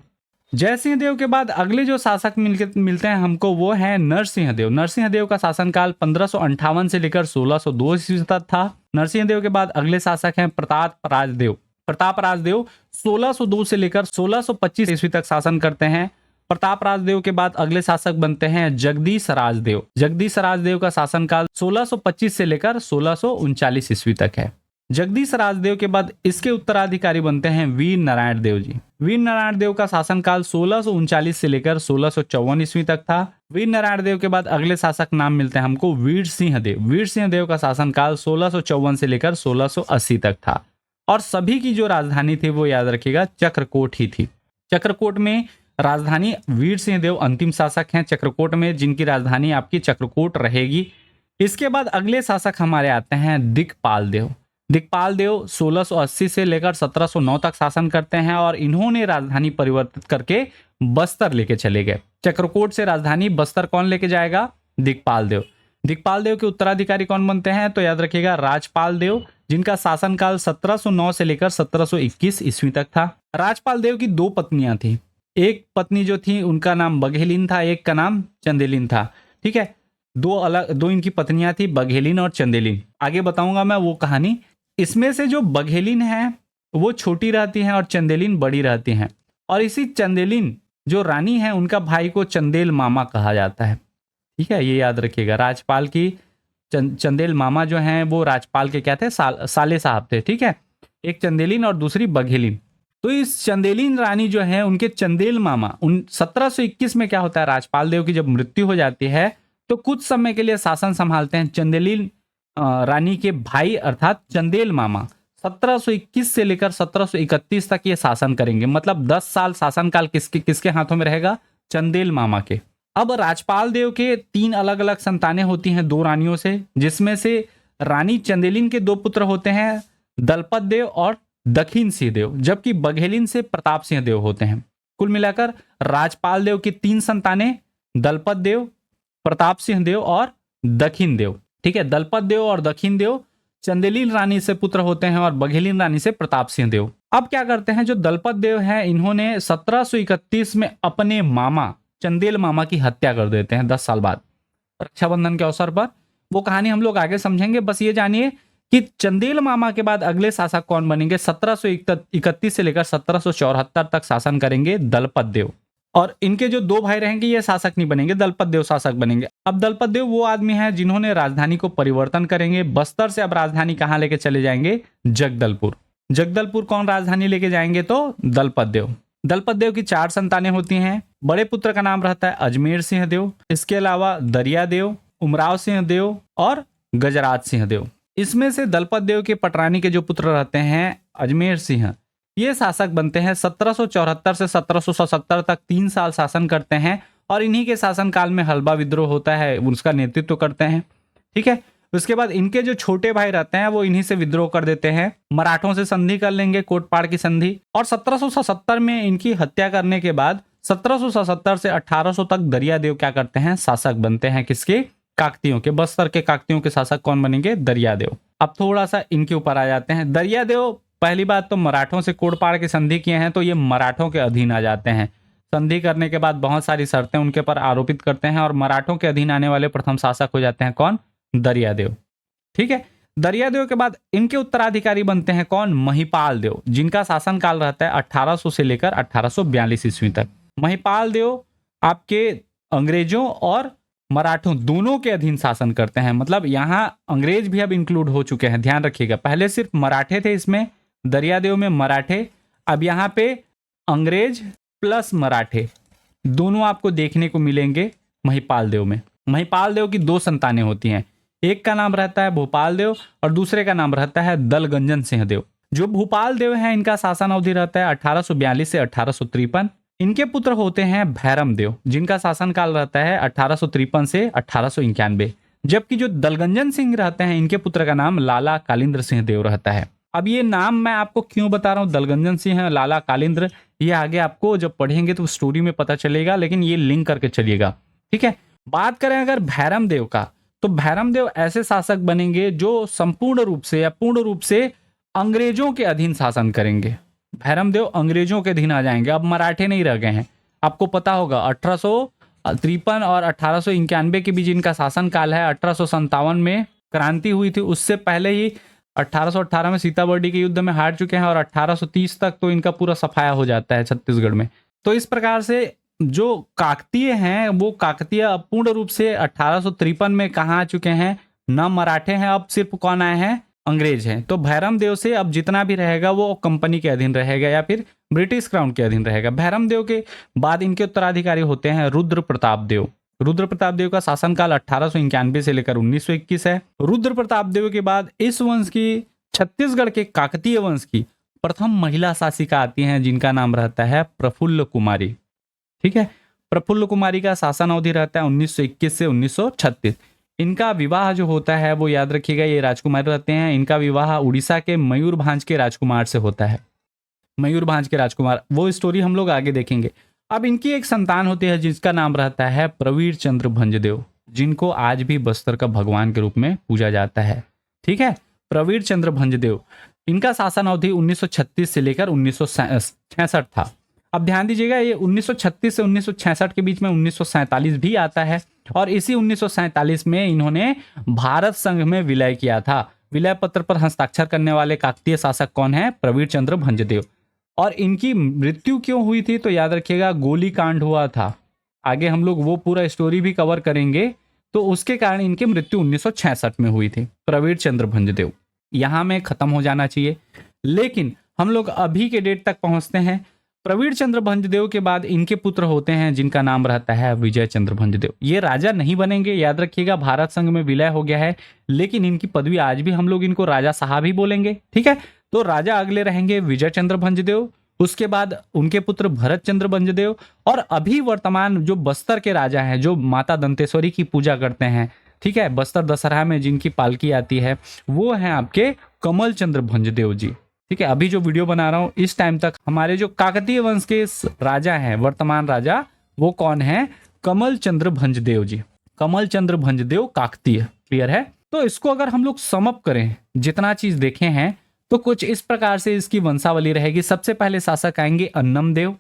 जय सिंह देव के बाद अगले जो शासक मिलते हैं हमको वो है नरसिंह देव। नरसिंह देव का शासनकाल 1558 से लेकर 1602 ईस्वी तक था। नरसिंह देव के बाद अगले शासक हैं प्रताप राजदेव। प्रताप राजदेव 1602 से लेकर 1625 ईस्वी तक शासन करते हैं। प्रताप राजदेव के बाद अगले शासक बनते हैं जगदीश राजदेव। जगदीश राजदेव का शासनकाल 1625 से लेकर 1639 ईस्वी तक है। जगदीश राजदेव के बाद इसके उत्तराधिकारी बनते हैं वीर नारायण देव जी। वीर नारायण देव का शासनकाल 1639 से लेकर 1654 ईस्वी तक था। वीर नारायण देव के बाद अगले शासक नाम मिलते हैं हमको वीर सिंह देव। वीर सिंह देव का शासनकाल 1654 से लेकर 1680 तक था, और सभी की जो राजधानी थी वो याद रखिएगा चक्रकोट ही थी। चक्रकोट में राजधानी, वीर सिंह देव अंतिम शासक हैं चक्रकोट में, जिनकी राजधानी आपकी चक्रकोट रहेगी। इसके बाद अगले शासक हमारे आते हैं दिक्पाल देव। दिक्पाल देव 1680 से लेकर 1709 तक शासन करते हैं, और इन्होंने राजधानी परिवर्तित करके बस्तर लेके चले गए। चक्रकोट से राजधानी बस्तर कौन लेके जाएगा, दिक्पाल देव। दिक्पाल देव के उत्तराधिकारी कौन बनते हैं, तो याद रखिएगा राजपाल देव, जिनका शासनकाल 1709 से लेकर 1721 ईस्वी तक था। राजपाल देव की 2 पत्नियां थी। एक पत्नी जो थी उनका नाम बघेलिन था, एक का नाम चंदेलिन था, ठीक है। दो इनकी पत्नियां थी, बघेलिन और चंदेलिन। आगे बताऊंगा मैं वो कहानी इसमें से जो बघेलिन है वो छोटी रहती हैं और चंदेलिन बड़ी रहती हैं। और इसी चंदेलिन जो रानी है उनका भाई को चंदेल मामा कहा जाता है। ठीक है, ये याद रखिएगा। राजपाल की चंदेल मामा जो हैं वो राजपाल के क्या थे, साले साहब थे। ठीक है, एक चंदेलिन और दूसरी बघेलिन। तो इस चंदेलिन रानी जो है उनके चंदेल मामा 1721 में क्या होता है, राजपाल देव की जब मृत्यु हो जाती है तो कुछ समय के लिए शासन संभालते हैं चंदेलिन रानी के भाई अर्थात चंदेल मामा। 1721 से लेकर 1731 तक ये शासन करेंगे, मतलब 10 साल शासनकाल किसके किसके हाथों में रहेगा, चंदेल मामा के। अब राजपाल देव के 3 अलग अलग संतानें होती हैं 2 रानियों से, जिसमें से रानी चंदेलिन के 2 पुत्र होते हैं, दलपत देव और दक्षिण सिंह देव, जबकि बघेलिन से प्रताप सिंह देव होते हैं। कुल मिलाकर राजपाल देव की 3 संतानें, दलपत देव, प्रताप सिंह देव और दक्षिण देव। ठीक है, दलपत देव और दक्षिण देव चंदेलिन रानी से पुत्र होते हैं और बघेलिन रानी से प्रताप सिंह देव। अब क्या करते हैं, जो दलपत देव है इन्होंने 1731 में अपने मामा चंदेल मामा की हत्या कर देते हैं 10 साल बाद, रक्षाबंधन के अवसर पर। वो कहानी हम लोग आगे समझेंगे, बस ये जानिए कि चंदेल मामा के बाद अगले शासक कौन बनेंगे। 1731 से लेकर 1774 तक शासन करेंगे दलपत देव, और इनके जो 2 भाई रहेंगे ये शासक नहीं बनेंगे, दलपत देव शासक बनेंगे। अब दलपत देव वो आदमी है जिन्होंने राजधानी को परिवर्तन करेंगे। बस्तर से अब राजधानी कहां लेके चले जाएंगे, जगदलपुर। जगदलपुर कौन राजधानी लेके जाएंगे, तो दलपत देव। दलपत देव की 4 संतानें होती हैं। बड़े पुत्र का नाम रहता है अजमेर सिंह देव, इसके अलावा दरिया देव, उमराव सिंह देव और गजराज सिंह देव। इसमें से दलपत देव के पटरानी के जो पुत्र रहते हैं अजमेर सिंह, ये शासक बनते हैं। 1774 से 1777 तक 3 साल शासन करते हैं, और इन्हीं के शासनकाल में हलबा विद्रोह होता है, उसका नेतृत्व करते हैं। ठीक है, उसके बाद इनके जो छोटे भाई रहते हैं वो इन्हीं से विद्रोह कर देते हैं, मराठों से संधि कर लेंगे, कोटपाड़ की संधि। और 1777 में इनकी हत्या करने के बाद 1777 से 1800 तक दरिया देव क्या करते हैं, शासक बनते हैं। किसके, काकतियों के। बस्तर के काकतियों के शासक कौन बनेंगे, दरिया देव। अब थोड़ा सा इनके ऊपर आ जाते हैं। दरिया देव पहली बात तो मराठों से कोटपाड़ की संधि किए हैं, तो ये मराठों के अधीन आ जाते हैं। संधि करने के बाद बहुत सारी शर्तें उनके पर आरोपित करते हैं, और मराठों के अधीन आने वाले प्रथम शासक हो जाते हैं कौन, दरियादेव। ठीक है, दरियादेव के बाद इनके उत्तराधिकारी बनते हैं कौन, महिपाल देव, जिनका शासनकाल रहता है 1800 से लेकर 1842 ईस्वी तक। महिपाल देव आपके अंग्रेजों और मराठों दोनों के अधीन शासन करते हैं, मतलब यहां अंग्रेज भी अब इंक्लूड हो चुके हैं, ध्यान रखिएगा। पहले सिर्फ मराठे थे इसमें, दरियादेव में मराठे, अब यहां पे अंग्रेज प्लस मराठे दोनों आपको देखने को मिलेंगे महिपाल देव में। महिपाल देव की 2 संतानें होती हैं, एक का नाम रहता है भूपाल देव और दूसरे का नाम रहता है दलगंजन सिंह देव। जो भूपाल देव हैं इनका शासन अवधि रहता है 1842 से 1853। इनके पुत्र होते हैं भैरम देव, जिनका शासनकाल रहता है 1853 से 1891, जबकि जो दलगंजन सिंह रहते हैं इनके पुत्र का नाम लाला कालिंद्र सिंह देव रहता है। अब ये नाम मैं आपको क्यों बता रहा हूँ, दलगंजन सिंह, लाला कालिंद्र, ये आगे आपको जब पढ़ेंगे तो स्टोरी में पता चलेगा, लेकिन ये लिंक करके चलिएगा। ठीक है, बात करें अगर भैरम देव का, तो भैरम देव ऐसे शासक बनेंगे जो संपूर्ण रूप से या पूर्ण रूप से अंग्रेजों के अधीन शासन करेंगे। भैरम देव अंग्रेजों के अधीन आ जाएंगे, अब मराठे नहीं रह गए हैं। आपको पता होगा 1853 और 1891 के बीच इनका शासन काल है। 1857 में क्रांति हुई थी, उससे पहले ही 1818 में सीताबर्डी के युद्ध में हार चुके हैं, और 1830 तक तो इनका पूरा सफाया हो जाता है छत्तीसगढ़ में। तो इस प्रकार से जो काकतीय हैं वो काकतीय पूर्ण रूप से 1853 में कहाँ आ चुके हैं, न मराठे हैं, अब सिर्फ कौन आए हैं, अंग्रेज हैं। तो भैरम देव से अब जितना भी रहेगा वो कंपनी के अधीन रहेगा या फिर ब्रिटिश क्राउन के अधीन रहेगा। भैरम देव के बाद इनके उत्तराधिकारी होते हैं रुद्र प्रताप देव। रुद्र प्रताप देव का शासनकाल 1891 से लेकर 1921 है। रुद्र प्रताप देव के बाद इस वंश की, छत्तीसगढ़ के काकतीय वंश की प्रथम महिला शासिका आती हैं, जिनका नाम रहता है प्रफुल्ल कुमारी। ठीक है, प्रफुल्ल कुमारी का शासन अवधि रहता है 1921 से 1936। इनका विवाह जो होता है वो याद रखिएगा, ये राजकुमार रहते हैं, इनका विवाह उड़ीसा के मयूरभांज के राजकुमार से होता है। मयूरभांज के राजकुमार, वो स्टोरी हम लोग आगे देखेंगे। अब इनकी एक संतान होती है जिसका नाम रहता है प्रवीर चंद्र भंजदेव, जिनको आज भी बस्तर का भगवान के रूप में पूजा जाता है। ठीक है, प्रवीर चंद्र भंजदेव, इनका शासन अवधि 1936 से लेकर 1966 था। अब ध्यान दीजिएगा, ये 1936 से 1966 के बीच में 1947 भी आता है, और इसी 1947 में इन्होंने भारत संघ में विलय किया था। विलय पत्र पर हस्ताक्षर करने वाले काकतीय शासक कौन है? प्रवीर चंद्र भंजदेव। और इनकी मृत्यु क्यों हुई थी? तो याद रखिएगा गोली कांड हुआ था। आगे हम लोग वो पूरा स्टोरी भी कवर करेंगे। तो उसके कारण इनकी मृत्यु 1966 में हुई थी। प्रवीर चंद्र भंजदेव यहां में खत्म हो जाना चाहिए, लेकिन हम लोग अभी के डेट तक पहुंचते हैं। प्रवीर चंद्र भंजदेव के बाद इनके पुत्र होते हैं जिनका नाम रहता है विजय चंद्र भंजदेव। ये राजा नहीं बनेंगे, याद रखिएगा, भारत संघ में विलय हो गया है, लेकिन इनकी पदवी आज भी हम लोग इनको राजा साहब ही बोलेंगे। ठीक है, तो राजा अगले रहेंगे विजय चंद्र भंजदेव, उसके बाद उनके पुत्र भरत चंद्र भंजदेव, और अभी वर्तमान जो बस्तर के राजा हैं, जो माता दंतेश्वरी की पूजा करते हैं, ठीक है, बस्तर दशहरा में जिनकी पालकी आती है, वो हैं आपके कमल चंद्र भंजदेव जी। ठीक है, अभी जो वीडियो बना रहा हूं इस टाइम तक हमारे जो काकतीय वंश के राजा हैं, वर्तमान राजा, वो कौन है? कमल चंद्र भंजदेव जी। कमल चंद्र भंजदेव काकतीय। क्लियर है? तो इसको अगर हम लोग समअप करें, जितना चीज देखे हैं, तो कुछ इस प्रकार से इसकी वंशावली रहेगी। सबसे पहले शासक आएंगे अन्नम देव,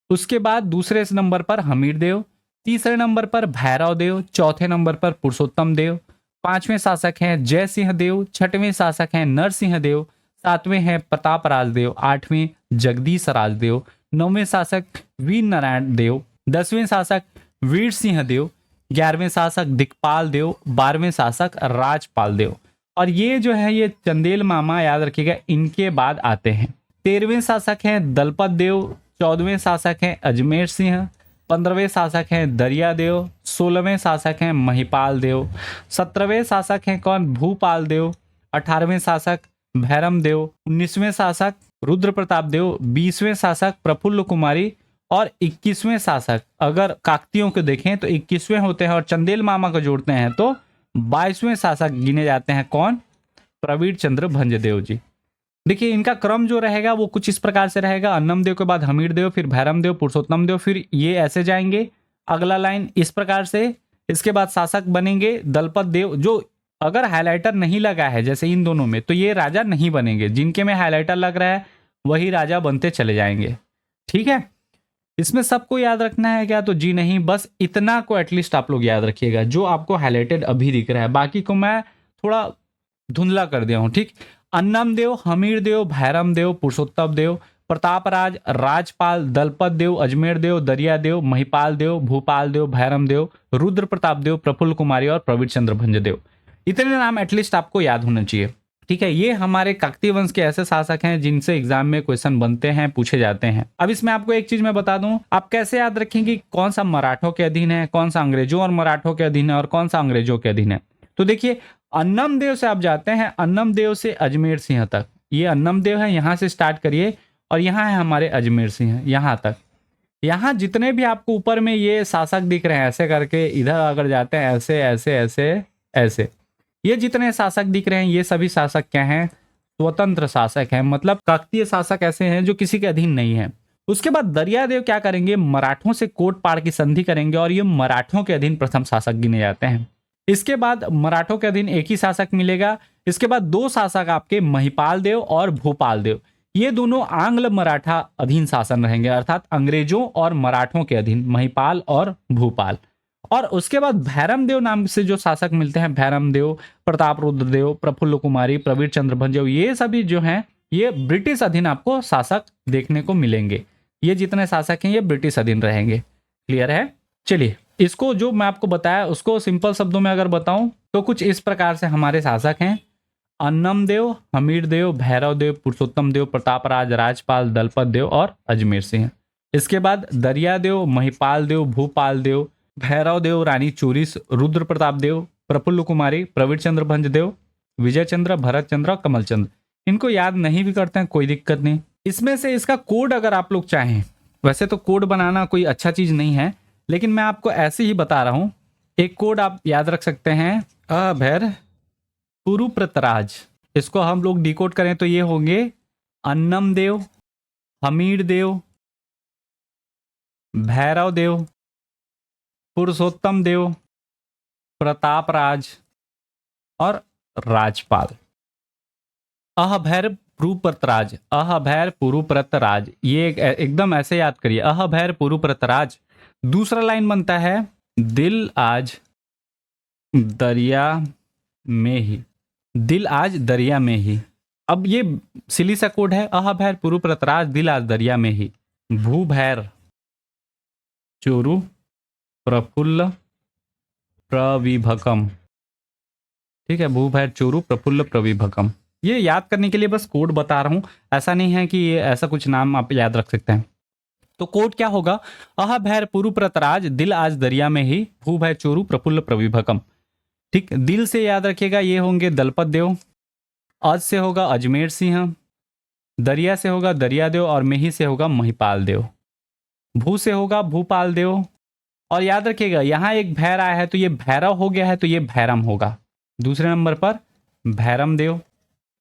उसके बाद दूसरे नंबर पर हमीर देव, तीसरे नंबर पर भैरव देव, चौथे नंबर पर पुरुषोत्तम देव, पांचवें शासक हैं जय सिंह देव, छठवें शासक हैं नरसिंह देव, सातवें हैं प्रताप राजदेव, आठवें जगदीश राजदेव, नौवें शासक वीर नारायण देव, 10वें शासक वीर सिंह देव, 11वें शासक दिक्पाल देव, 12वें शासक राजपाल देव। और ये जो है ये चंदेल मामा, याद रखिएगा, इनके बाद आते हैं। 13वें शासक हैं दलपत देव, 14वें शासक हैं अजमेर सिंह, 15वें शासक हैं दरिया देव, 16वें शासक हैं महिपाल देव, 17वें शासक हैं कौन? भूपाल देव, 18वें शासक भैरम देव, 19वें शासक रुद्र प्रताप देव, 20वें शासक प्रफुल्ल कुमारी, और 21वें शासक, अगर काकतियों को देखें तो 21वें होते हैं, और चंदेल मामा को जोड़ते हैं तो 22वें शासक गिने जाते हैं। कौन? प्रवीर चंद्र भंजदेव जी। देखिए इनका क्रम जो रहेगा वो कुछ इस प्रकार से रहेगा। अन्नम देव के बाद हमीर देव, फिर भैरम देव, पुरुषोत्तम देव, फिर ये ऐसे जाएंगे। अगला लाइन इस प्रकार से, इसके बाद शासक बनेंगे दलपत देव। जो अगर हाइलाइटर नहीं लगा है जैसे इन दोनों में, तो ये राजा नहीं बनेंगे। जिनके में हाइलाइटर लग रहा है वही राजा बनते चले जाएंगे। ठीक है, इसमें सबको याद रखना है क्या? तो जी नहीं, बस इतना को एटलीस्ट आप लोग याद रखिएगा जो आपको हाईलाइटेड अभी दिख रहा है। बाकी को मैं थोड़ा धुंधला कर दिया हूं। ठीक, अन्नम देव, हमीर देव, भैरम देव, पुरुषोत्तम देव, प्रतापराज, राजपाल, दलपत देव, अजमेर देव, दरिया देव, महिपाल देव, भूपाल देव, भैरम देव, रुद्र प्रताप देव, प्रफुल्ल कुमारी और प्रवीर चंद्र भंजदेव। इतने नाम एटलीस्ट आपको याद होना चाहिए। ठीक है, ये हमारे काकतीय वंश के ऐसे शासक हैं जिनसे एग्जाम में क्वेश्चन बनते हैं, पूछे जाते हैं। अब इसमें आपको एक चीज मैं बता दूं, आप कैसे याद रखेंगे कौन सा मराठों के अधीन है, कौन सा अंग्रेजों और मराठों के अधीन है, और कौन सा अंग्रेजों के अधीन है। तो देखिए अन्नम देव से आप जाते हैं, अन्नम देव से अजमेर सिंह तक, ये अन्नम देव है, यहां से स्टार्ट करिए, और यहाँ है हमारे अजमेर सिंह, यहाँ तक। यहाँ जितने भी आपको ऊपर में ये शासक दिख रहे हैं ऐसे करके, इधर अगर जाते हैं ऐसे ऐसे ऐसे ऐसे, ये जितने शासक दिख रहे हैं ये सभी शासक क्या हैं? स्वतंत्र शासक हैं। मतलब काकतीय शासक ऐसे हैं जो किसी के अधीन नहीं है। उसके बाद दरियादेव क्या करेंगे? मराठों से कोट पाड़ की संधि करेंगे, और ये मराठों के अधीन प्रथम शासक गिने जाते हैं। इसके बाद मराठों के अधीन एक ही शासक मिलेगा। इसके बाद दो शासक आपके महिपाल देव और भूपाल देव, ये दोनों आंग्ल मराठा अधीन शासन रहेंगे, अर्थात अंग्रेजों और मराठों के अधीन, महिपाल और भूपाल। और उसके बाद भैरम देव नाम से जो शासक मिलते हैं, भैरम देव, प्रताप रुद्र देव, प्रफुल्ल कुमारी, प्रवीर चंद्र भंजदेव, ये सभी जो हैं ये ब्रिटिश अधीन आपको शासक देखने को मिलेंगे। ये जितने शासक हैं ये ब्रिटिश अधीन रहेंगे। क्लियर है? चलिए, इसको जो मैं आपको बताया उसको सिंपल शब्दों में अगर बताऊं तो कुछ इस प्रकार से हमारे शासक हैं: अन्नम देव, हमीर देव, भैरव देव, पुरुषोत्तम देव, प्रतापराज, राजपाल, दलपत देव और अजमेर सिंह। इसके बाद दरिया देव, महिपाल देव, भूपाल देव, भैरव देव, रानी चूरिस, रुद्र प्रताप देव, प्रफुल्ल कुमारी, प्रवीर चंद्र भंजदेव, विजय चंद्र, भरत चंद्र, कमल चंद्र। इनको याद नहीं भी करते हैं कोई दिक्कत नहीं। इसमें से इसका कोड अगर आप लोग चाहें, वैसे तो कोड बनाना कोई अच्छा चीज नहीं है, लेकिन मैं आपको ऐसे ही बता रहा हूं। एक कोड आप याद रख सकते हैं, अभैर पुरुप्रतराज। इसको हम लोग डिकोड करें तो ये होंगे अन्नम देव, हमीर देव, भैरव देव, पुरुषोत्तम देव, प्रतापराज और राजपाल। अहभैर पुरुप्रतराज, अहभैर पुरुप्रतराज, ये एकदम ऐसे याद करिए, अहभैर पुरुप्रतराज। दूसरा लाइन बनता है दिल आज दरिया में ही, दिल आज दरिया में ही। अब ये सिली सा कोड है, अह भैर पुरु प्रतराज दिल आज दरिया में ही। भू भैर चोरु प्रफुल्ल प्रविभकम। ठीक है, भू भैर चोरु प्रफुल्ल प्रविभकम। ये याद करने के लिए बस कोड बता रहा हूं, ऐसा नहीं है कि ये ऐसा कुछ नाम आप याद रख सकते हैं। तो कोड क्या होगा, अह भैर पुरु प्रतराज दिल आज दरिया में ही, भू भैर चोरु प्रफुल्ल प्रविभकम। ठीक, दिल से याद रखिएगा, ये होंगे दलपत देव। अज से होगा अजमेर सिंह, दरिया से होगा दरिया देव, और मेही से होगा महिपाल देव। भू से होगा भूपाल देव। और याद रखिएगा यहाँ एक भैर आया है तो ये भैरव हो गया है, तो ये भैरम होगा। दूसरे नंबर पर भैरम देव।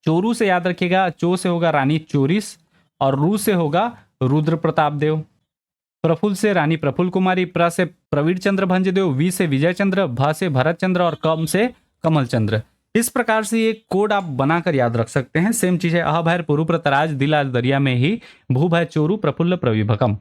चोरू से याद रखिएगा, चो से होगा रानी चोरिस, और रू से होगा रुद्र प्रताप देव। प्रफुल्ल से रानी प्रफुल्ल कुमारी, प्र से प्रवीर चंद्र भंजदेव, वी से विजय चंद्र, भ से भरत चंद्र, और कम से कमल चंद्र। इस प्रकार से ये कोड आप बनाकर याद रख सकते हैं। सेम चीज है, अह भैर पुरु प्रतराज दिल आज दरिया में ही, भू भय चोरू प्रफुल्ल प्रविभकम।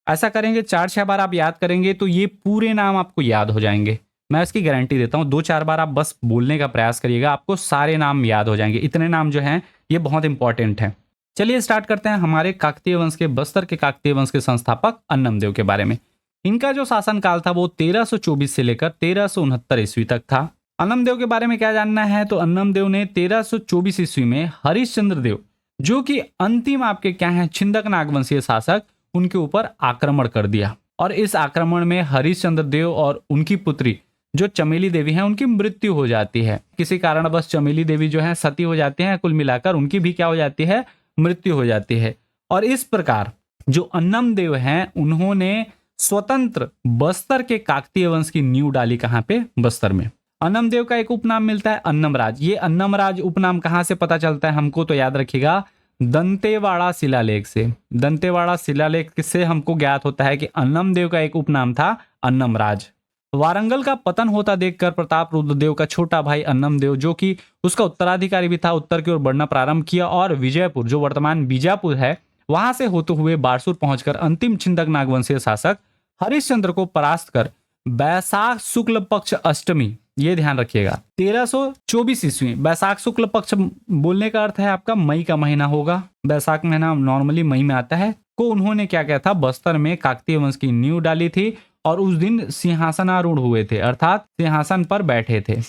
ऐसा करेंगे 4-6 बार आप याद करेंगे तो ये पूरे नाम आपको याद हो जाएंगे। मैं इसकी गारंटी देता हूँ। 2-4 बार आप बस बोलने का प्रयास करिएगा, आपको सारे नाम याद हो जाएंगे। इतने नाम जो हैं ये बहुत इंपॉर्टेंट हैं। चलिए स्टार्ट करते हैं हमारे काकतीय वंश के, बस्तर के काकतीय वंश के संस्थापक अन्नमदेव के बारे में। इनका जो शासनकाल था वो 1324 से लेकर 1369 ईस्वी तक था। अन्नमदेव के बारे में क्या जानना है, तो अन्नमदेव ने 1324 ईस्वी में हरिश्चंद्र देव, जो कि अंतिम आपके क्या है छिंदक नागवंशीय शासक, उनके ऊपर आक्रमण कर दिया। और इस आक्रमण में हरिश्चंद्र देव और उनकी पुत्री जो चमेली देवी हैं उनकी मृत्यु हो जाती है। किसी कारणवश चमेली देवी जो है सती हो जाती हैं, कुल मिलाकर उनकी भी क्या हो जाती है, मृत्यु हो जाती है। और इस प्रकार जो अन्नमदेव हैं उन्होंने स्वतंत्र बस्तर के काकतीय वंश की नींव डाली। कहां पे, बस्तर में। अन्नमदेव का एक उपनाम मिलता है अन्नमराज। ये अन्नमराज उपनाम कहां से पता चलता है हमको, तो याद रखिएगा दंतेवाड़ा शिलालेख से। दंतेवाड़ा शिलालेख से हमको ज्ञात होता है कि अन्नमदेव का एक उपनाम था अन्नमराज। वारंगल का पतन होता देखकर प्रताप रुद्रदेव का छोटा भाई अन्नमदेव, जो कि उसका उत्तराधिकारी भी था, उत्तर की ओर बढ़ना प्रारंभ किया और विजयपुर, जो वर्तमान बीजापुर है, वहां से होते हुए बारसूर पहुंचकर अंतिम छिंदक नागवंशीय शासक हरिश्चंद्र को परास्त कर बैसाख शुक्ल पक्ष अष्टमी, ये ध्यान रखिएगा, 1324 ईस्वी। बैसाख शुक्ल पक्ष बोलने का अर्थ है आपका मई का महीना होगा। बैसाख महीना नॉर्मली मई में आता है। को उन्होंने क्या किया था, बस्तर में काकतीय वंश की नींव डाली थी और उस दिन सिंहासनारूढ़ हुए थे, अर्थात सिंहासन पर बैठे थे।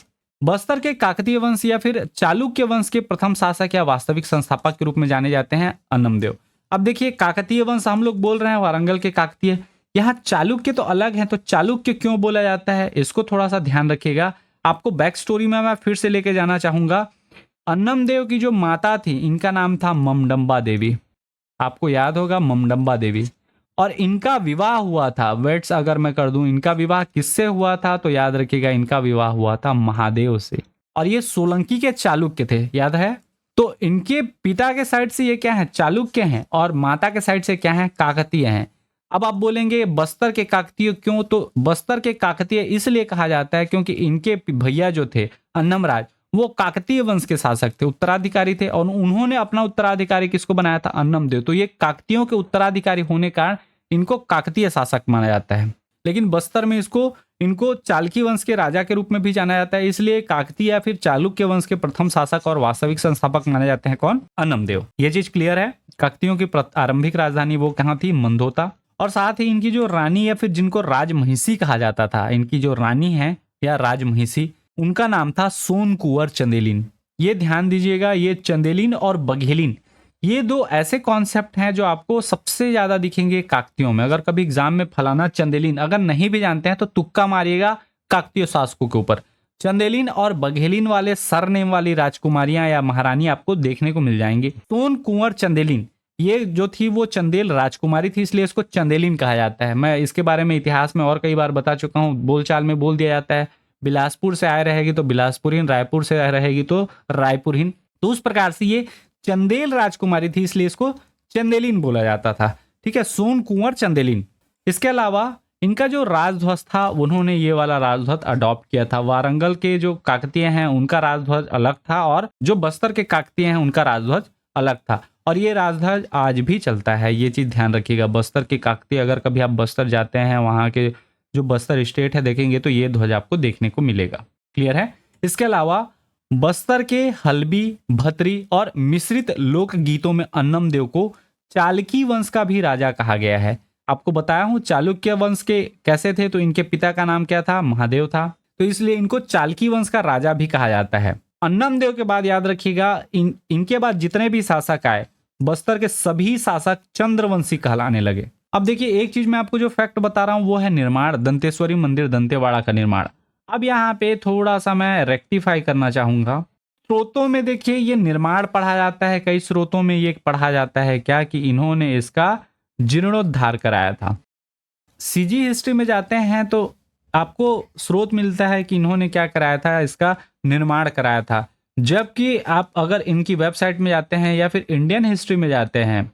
बस्तर के काकतीय वंश या फिर चालुक्य वंश के प्रथम शासक या वास्तविक संस्थापक के रूप में जाने जाते हैं अन्नमदेव। अब देखिए काकतीय वंश हम लोग बोल रहे हैं वारंगल के काकतीय, यहाँ चालुक्य तो अलग है, तो चालुक्य क्यों बोला जाता है इसको थोड़ा सा ध्यान रखिएगा। आपको बैक स्टोरी में मैं फिर से लेके जाना चाहूंगा। अन्नमदेव की जो माता थी इनका नाम था ममडंबा देवी, आपको याद होगा ममडंबा देवी। और इनका विवाह हुआ था, वेट्स अगर मैं कर दूं, इनका विवाह किससे हुआ था, तो याद रखिएगा इनका विवाह हुआ था महादेव से। और ये सोलंकी के चालुक्य थे, याद है। तो इनके पिता के साइड से ये क्या है, चालुक्य हैं, और माता के साइड से क्या है, काकतीय हैं। अब आप बोलेंगे बस्तर के काकतीय क्यों, तो बस्तर के काकतीय इसलिए कहा जाता है क्योंकि इनके भैया जो थे अन्नमराज, वो काकतीय वंश के शासक थे, उत्तराधिकारी थे, और उन्होंने अपना उत्तराधिकारी किसको बनाया था, अन्नमदेव। तो ये काकतीयों के उत्तराधिकारी होने का कारण इनको काकतीय शासक माना जाता है। लेकिन बस्तर में इनको चालकी वंश के राजा के रूप में भी जाना जाता है, इसलिए काकतीय या फिर चालुक्य वंश के प्रथम शासक और वास्तविक संस्थापक माने जाते हैं कौन, अन्नमदेव। ये चीज क्लियर है। काकतीयों की आरंभिक राजधानी वो कहाँ थी, मंदोता। और साथ ही इनकी जो रानी या फिर जिनको राजमहिषी कहा जाता था, इनकी जो रानी है या राजमहिषी, उनका नाम था सोन कुंवर चंदेलिन। ये ध्यान दीजिएगा, ये चंदेलिन और बघेलिन, ये दो ऐसे कॉन्सेप्ट हैं जो आपको सबसे ज्यादा दिखेंगे काकतियों में। अगर कभी एग्जाम में फलाना चंदेलिन अगर नहीं भी जानते हैं तो तुक्का मारिएगा काकतीय शासकों के ऊपर। चंदेलिन और बघेलिन वाले सरनेम वाली राजकुमारियां या महारानी आपको देखने को मिल जाएंगे। सोन कुंवर चंदेलिन ये जो थी वो चंदेल राजकुमारी थी, इसलिए इसको चंदेलिन कहा जाता है। मैं इसके बारे में इतिहास में और कई बार बता चुका हूँ, बोलचाल में बोल दिया जाता है, बिलासपुर से आए रहेगी तो बिलासपुरहीन, रायपुर से आए रहेगी तो रायपुरहीन। तो उस प्रकार से ये चंदेल राजकुमारी थी, इसलिए इसको चंदेलिन बोला जाता था। ठीक है, सोन कुंवर चंदेलिन। इसके अलावा इनका जो राजध्वज था, उन्होंने ये वाला राजध्वज अडॉप्ट किया था। वारंगल के जो काकतीय हैं उनका राजध्वज अलग था, और जो बस्तर के काकतीय हैं उनका राजध्वज अलग था, और ये राजध्वज आज भी चलता है। ये चीज ध्यान रखिएगा। बस्तर के काकतीय, अगर कभी आप बस्तर जाते हैं, वहां के जो बस्तर स्टेट है देखेंगे तो ये ध्वज आपको देखने को मिलेगा। क्लियर है। इसके अलावा बस्तर के हल्बी, भतरी और मिश्रित लोक गीतों में अन्नम देव को चालकी वंश का भी राजा कहा गया है। आपको बताया हूं चालुक्य वंश के कैसे थे, तो इनके पिता का नाम क्या था, महादेव था, तो इसलिए इनको चालकी वंश का राजा भी कहा जाता है। अन्नम देव के बाद याद रखिएगा इनके बाद जितने भी शासक आए, बस्तर के सभी शासक चंद्रवंशी कहलाने लगे। अब देखिए एक चीज मैं आपको जो फैक्ट बता रहा हूं वो है निर्माण, दंतेश्वरी मंदिर दंतेवाड़ा का निर्माण। अब यहाँ पे थोड़ा सा मैं रेक्टिफाई करना चाहूंगा। स्रोतों में देखिए ये निर्माण पढ़ा जाता है, कई स्रोतों में ये पढ़ा जाता है क्या कि इन्होंने इसका जीर्णोद्धार कराया था। सीजी हिस्ट्री में जाते हैं तो आपको स्रोत मिलता है कि इन्होंने क्या कराया था, इसका निर्माण कराया था। जबकि आप अगर इनकी वेबसाइट में जाते हैं या फिर इंडियन हिस्ट्री में जाते हैं